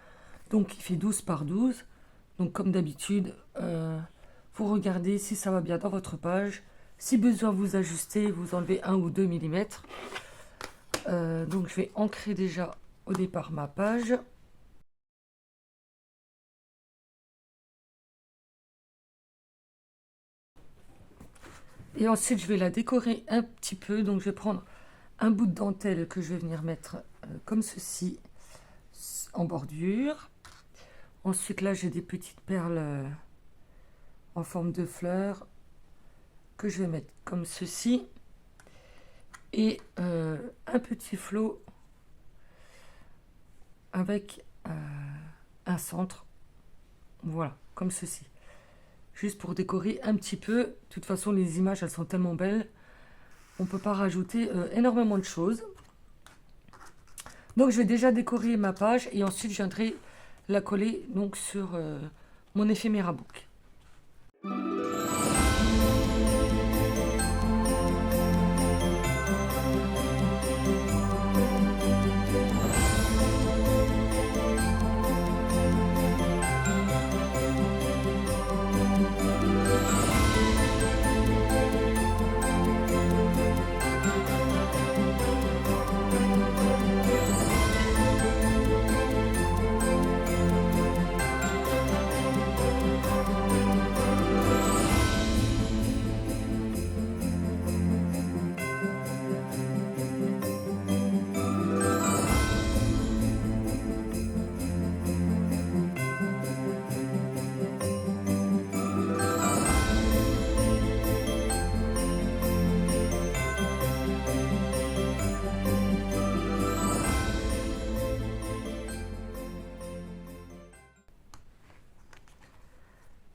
A: donc qui fait 12 par 12. Donc comme d'habitude, vous regardez si ça va bien dans votre page. Si besoin, vous ajustez, vous enlevez 1 ou 2 millimètres. Donc je vais ancrer déjà au départ ma page. Et ensuite, je vais la décorer un petit peu. Donc je vais prendre un bout de dentelle que je vais venir mettre comme ceci en bordure. Ensuite, là, j'ai des petites perles en forme de fleurs que je vais mettre comme ceci. Et un petit flot avec un centre. Voilà, comme ceci. Juste pour décorer un petit peu. De toute façon, les images, elles sont tellement belles. On ne peut pas rajouter énormément de choses. Donc, je vais déjà décorer ma page et ensuite, je viendrai la coller donc, sur mon éphéméra book.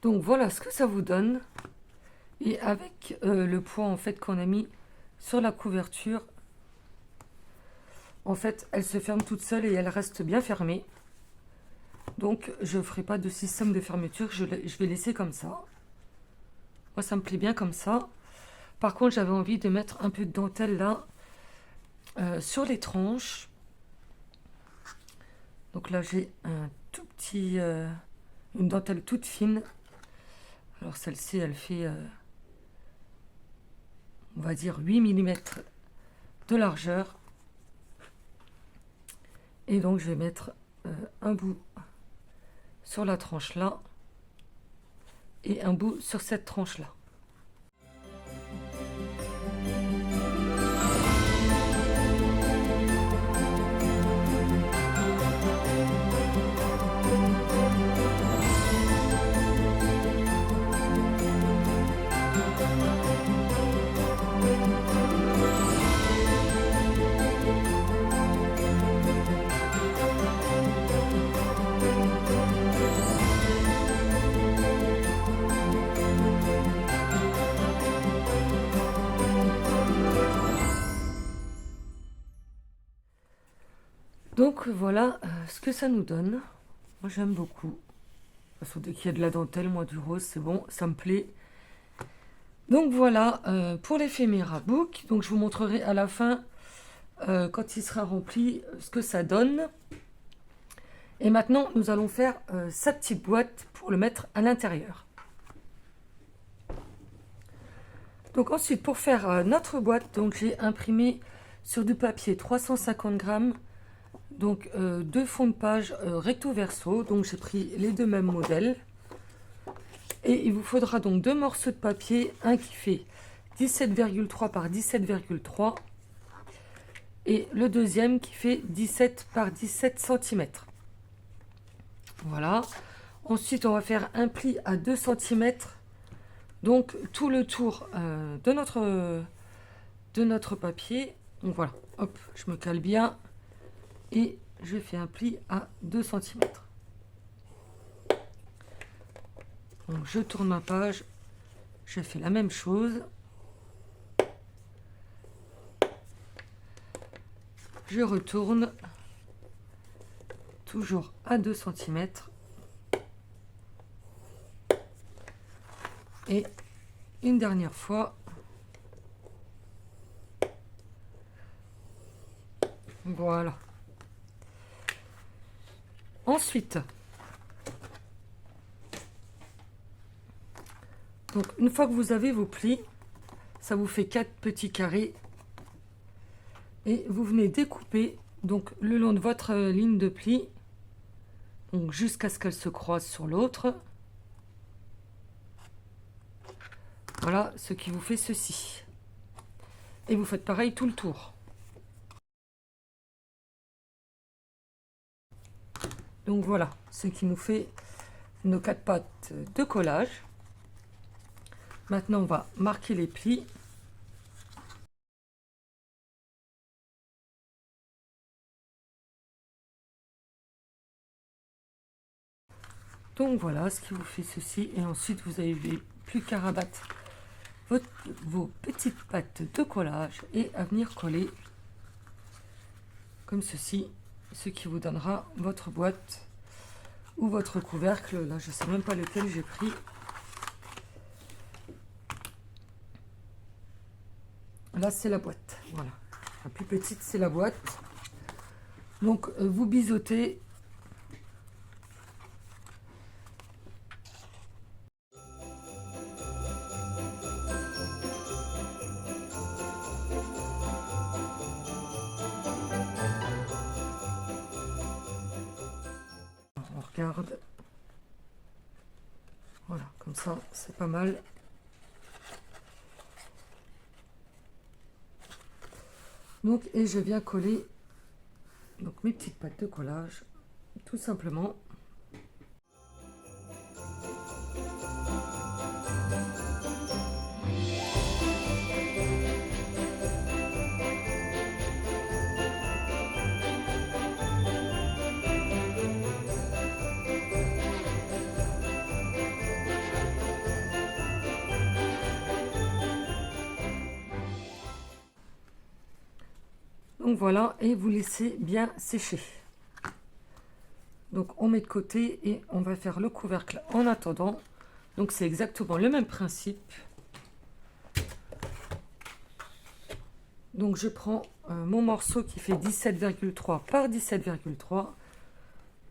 A: Donc voilà ce que ça vous donne. Et avec le poids en fait qu'on a mis sur la couverture, en fait elle se ferme toute seule et elle reste bien fermée. Donc je ne ferai pas de système de fermeture, je vais laisser comme ça. Moi ça me plaît bien comme ça. Par contre j'avais envie de mettre un peu de dentelle là sur les tranches. Donc là j'ai un tout petit, une dentelle toute fine. Alors celle-ci elle fait on va dire 8 mm de largeur. Et donc je vais mettre un bout sur la tranche là et un bout sur cette tranche là. Donc voilà ce que ça nous donne. Moi j'aime beaucoup. De toute façon, dès qu'il y a de la dentelle, moi du rose, c'est bon, ça me plaît. Donc voilà pour l'éphéméra book. Donc je vous montrerai à la fin, quand il sera rempli, ce que ça donne. Et maintenant, nous allons faire sa petite boîte pour le mettre à l'intérieur. Donc ensuite, pour faire notre boîte, donc j'ai imprimé sur du papier 350 grammes. Donc deux fonds de page recto verso. Donc j'ai pris les deux mêmes modèles. Et il vous faudra donc deux morceaux de papier, un qui fait 17,3 par 17,3 et le deuxième qui fait 17 par 17 cm. Voilà. Ensuite, on va faire un pli à 2 cm. Donc tout le tour de notre papier. Donc voilà, hop, je me cale bien et je fais un pli à 2 cm. Donc je tourne ma page, je fais la même chose. Je retourne, toujours à 2 cm. Et une dernière fois. Voilà. Ensuite, donc une fois que vous avez vos plis, ça vous fait 4 petits carrés. Et vous venez découper donc le long de votre ligne de pli, donc jusqu'à ce qu'elle se croise sur l'autre. Voilà ce qui vous fait ceci. Et vous faites pareil tout le tour. Donc voilà ce qui nous fait nos 4 pattes de collage. Maintenant on va marquer les plis. Donc voilà ce qui vous fait ceci. Et ensuite vous avez plus qu'à rabattre vos petites pattes de collage et à venir coller comme ceci, ce qui vous donnera votre boîte ou votre couvercle. Là je sais même pas lequel j'ai pris. Là c'est la boîte, voilà, la plus petite c'est la boîte. Donc vous biseautez. On regarde. Voilà, comme ça, c'est pas mal. Donc, et je viens coller donc mes petites pattes de collage, tout simplement. Donc voilà, et vous laissez bien sécher. Donc on met de côté et on va faire le couvercle en attendant. Donc c'est exactement le même principe. Donc je prends mon morceau qui fait 17,3 par 17,3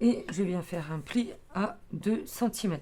A: et je viens faire un pli à 2 cm.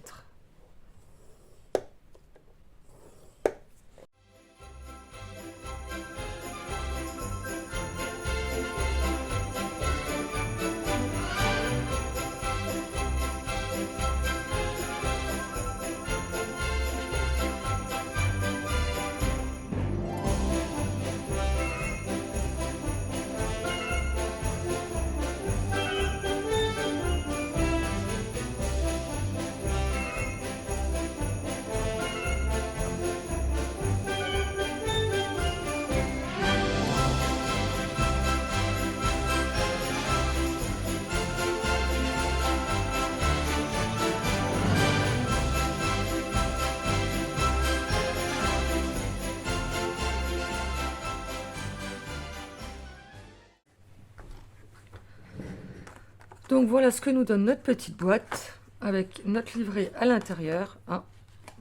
A: Donc voilà ce que nous donne notre petite boîte avec notre livret à l'intérieur. Ah,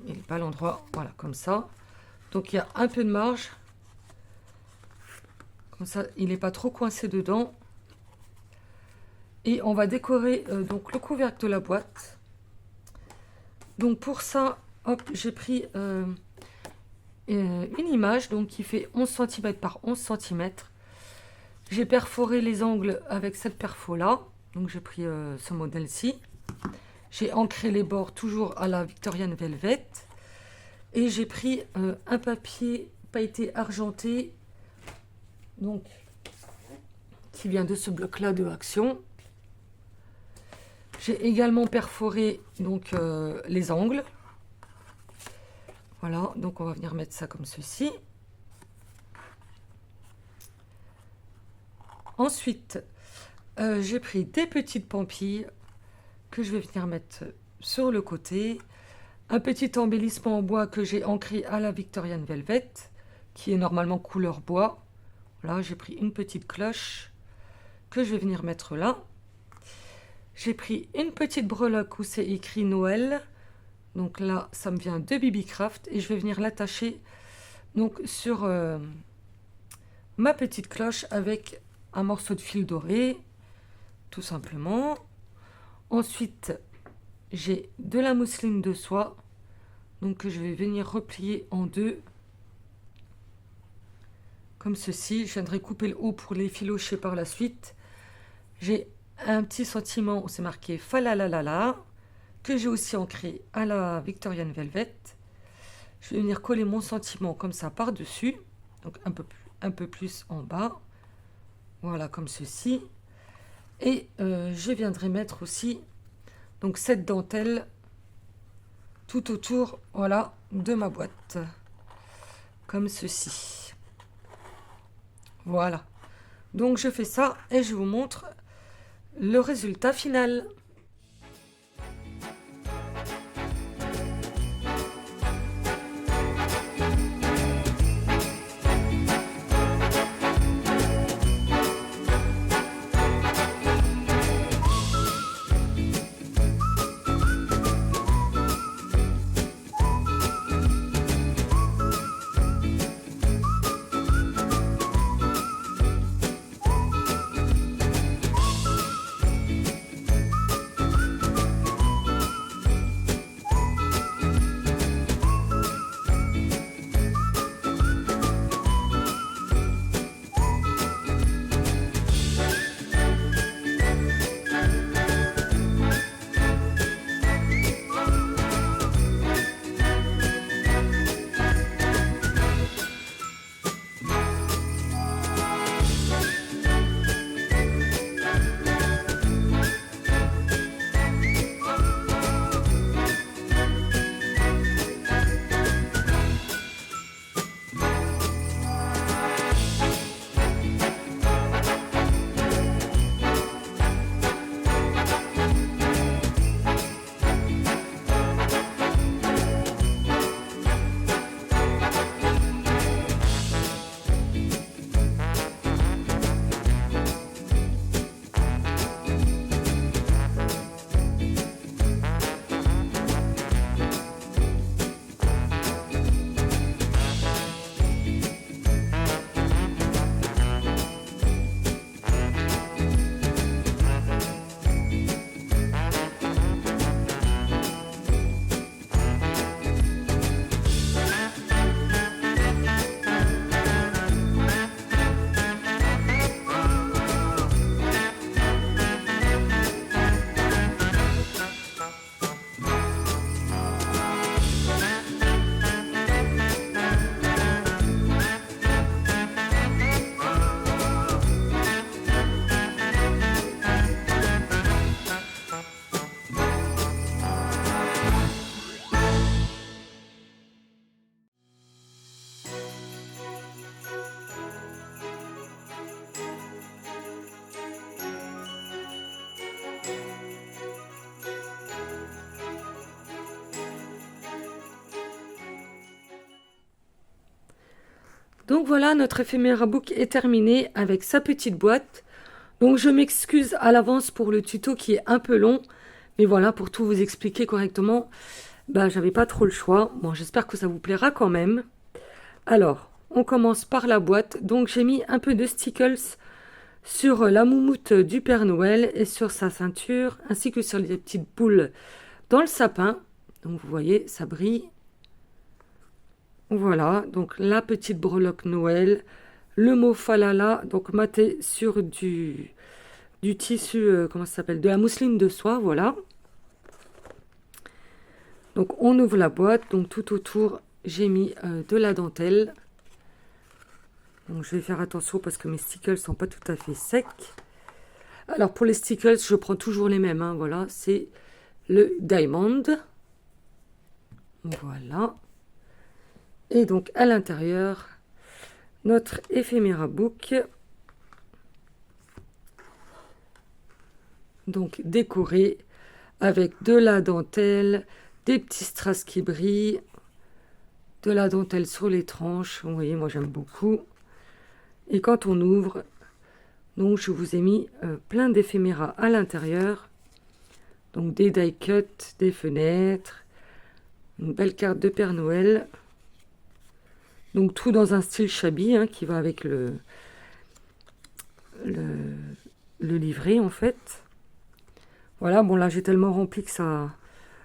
A: il n'est pas à l'endroit, voilà, comme ça. Donc il y a un peu de marge. Comme ça, il n'est pas trop coincé dedans. Et on va décorer donc le couvercle de la boîte. Donc pour ça, hop, j'ai pris une image donc qui fait 11 cm par 11 cm. J'ai perforé les angles avec cette perfo là. Donc j'ai pris ce modèle-ci. J'ai ancré les bords toujours à la Victorian Velvet. Et j'ai pris un papier pailleté argenté. Donc, qui vient de ce bloc-là de Action. J'ai également perforé donc les angles. Voilà, donc on va venir mettre ça comme ceci. Ensuite, j'ai pris des petites pampilles que je vais venir mettre sur le côté. Un petit embellissement en bois que j'ai ancré à la Victorian Velvet, qui est normalement couleur bois. Là, j'ai pris une petite cloche que je vais venir mettre là. J'ai pris une petite breloque où c'est écrit Noël. Donc là, ça me vient de Bibi Craft et je vais venir l'attacher donc sur ma petite cloche avec un morceau de fil doré, tout simplement. Ensuite, j'ai de la mousseline de soie, donc que je vais venir replier en deux, comme ceci. Je viendrai couper le haut pour les filocher par la suite. J'ai un petit sentiment où c'est marqué Falalalala, que j'ai aussi ancré à la Victorian Velvet. Je vais venir coller mon sentiment comme ça par-dessus, donc un peu plus en bas. Voilà, comme ceci. Et je viendrai mettre aussi donc cette dentelle tout autour, voilà, de ma boîte, comme ceci. Voilà. Donc je fais ça et je vous montre le résultat final. Donc voilà, notre éphémère book est terminé avec sa petite boîte. Donc je m'excuse à l'avance pour le tuto qui est un peu long. Mais voilà, pour tout vous expliquer correctement, j'avais pas trop le choix. Bon, j'espère que ça vous plaira quand même. Alors, on commence par la boîte. Donc j'ai mis un peu de stickers sur la moumoute du Père Noël et sur sa ceinture, ainsi que sur les petites boules dans le sapin. Donc vous voyez, ça brille. Voilà, donc la petite breloque Noël, le mot falala, donc maté sur du tissu, comment ça s'appelle, de la mousseline de soie, voilà. Donc on ouvre la boîte, donc tout autour j'ai mis de la dentelle. Donc je vais faire attention parce que mes stickers sont pas tout à fait secs. Alors pour les stickers, je prends toujours les mêmes, hein, voilà, c'est le Diamond. Voilà. Et donc à l'intérieur, notre éphémère book, donc décoré avec de la dentelle, des petits strass qui brillent, de la dentelle sur les tranches. Vous voyez, moi j'aime beaucoup. Et quand on ouvre, donc je vous ai mis plein d'éphéméras à l'intérieur. Donc des die cuts, des fenêtres, une belle carte de Père Noël. Donc tout dans un style shabby, hein, qui va avec le livret en fait. Voilà, bon là j'ai tellement rempli que ça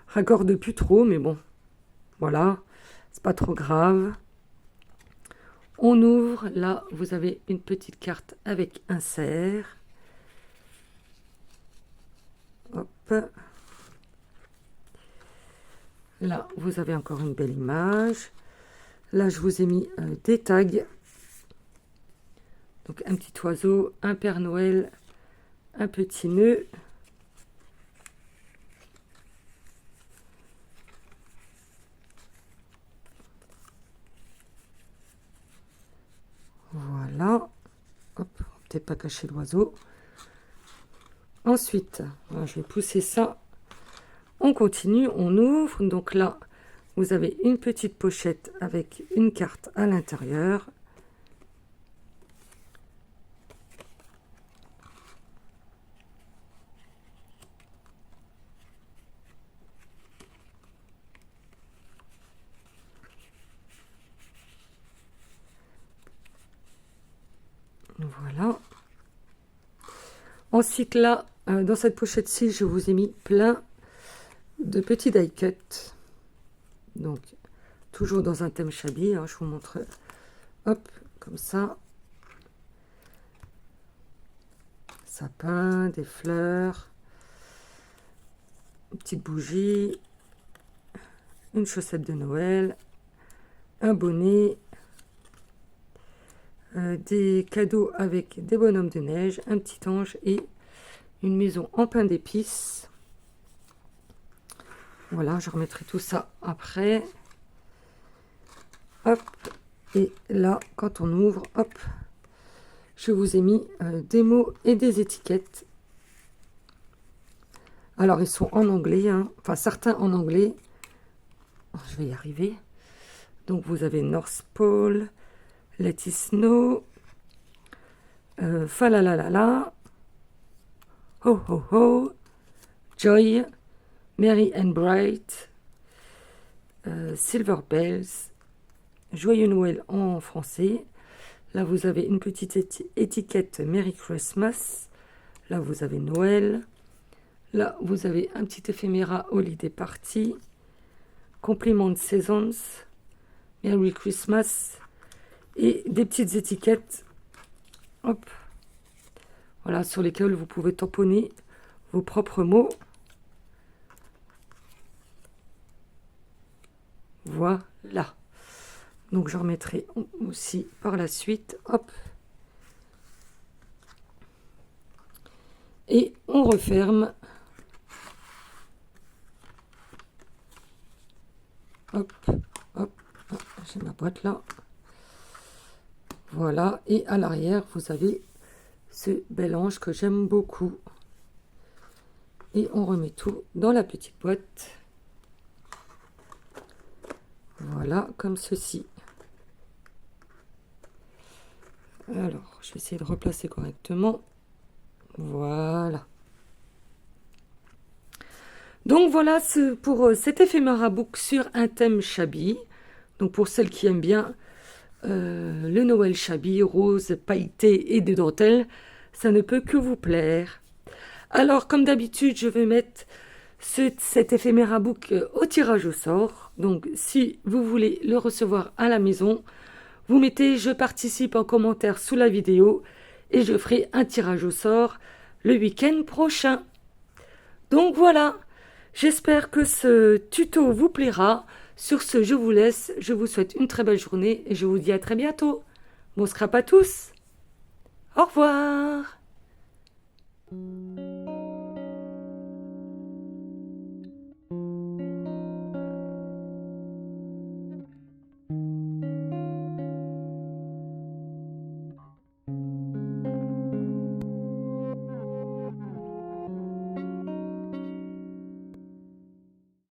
A: raccorde plus trop, mais bon, voilà, c'est pas trop grave. On ouvre, là vous avez une petite carte avec insert. Hop. Là vous avez encore une belle image. Là je vous ai mis des tags. Donc un petit oiseau, un Père Noël, un petit nœud. Voilà. Hop, peut-être pas cacher l'oiseau. Ensuite, je vais pousser ça. On continue, on ouvre. Donc là, vous avez une petite pochette avec une carte à l'intérieur. Voilà. Ensuite, là, dans cette pochette-ci, je vous ai mis plein de petits die cuts. Donc, toujours dans un thème Shabby. Je vous montre. Hop, comme ça. Sapin, des fleurs, une petite bougie, une chaussette de Noël, un bonnet, des cadeaux avec des bonhommes de neige, un petit ange et une maison en pain d'épices. Voilà, je remettrai tout ça après. Hop, et là, quand on ouvre, hop, je vous ai mis des mots et des étiquettes. Alors, ils sont en anglais, enfin certains en anglais. Je vais y arriver. Donc, vous avez North Pole, Let It Snow, Falalalala, Ho Ho Ho, Joy, Merry and Bright, Silver Bells, Joyeux Noël en français. Là, vous avez une petite étiquette Merry Christmas. Là, vous avez Noël. Là, vous avez un petit éphéméra Holiday Party. Compliment Seasons. Merry Christmas. Et des petites étiquettes. Hop. Voilà, sur lesquelles vous pouvez tamponner vos propres mots. Voilà. Donc, je remettrai aussi par la suite. Hop. Et on referme. Hop, hop, hop. J'ai ma boîte là. Voilà. Et à l'arrière, vous avez ce bel ange que j'aime beaucoup. Et on remet tout dans la petite boîte. Voilà, comme ceci. Alors, je vais essayer de replacer correctement. Voilà. Donc voilà pour cet éphémera book sur un thème Shabby. Donc pour celles qui aiment bien le Noël Shabby, rose, pailleté et des dentelles, ça ne peut que vous plaire. Alors comme d'habitude, je vais mettre cet éphémera book au tirage au sort. Donc si vous voulez le recevoir à la maison, vous mettez je participe en commentaire sous la vidéo et je ferai un tirage au sort le week-end prochain. Donc voilà, j'espère que ce tuto vous plaira. Sur ce, je vous laisse, je vous souhaite une très belle journée et je vous dis à très bientôt. Bon scrap à tous, au revoir.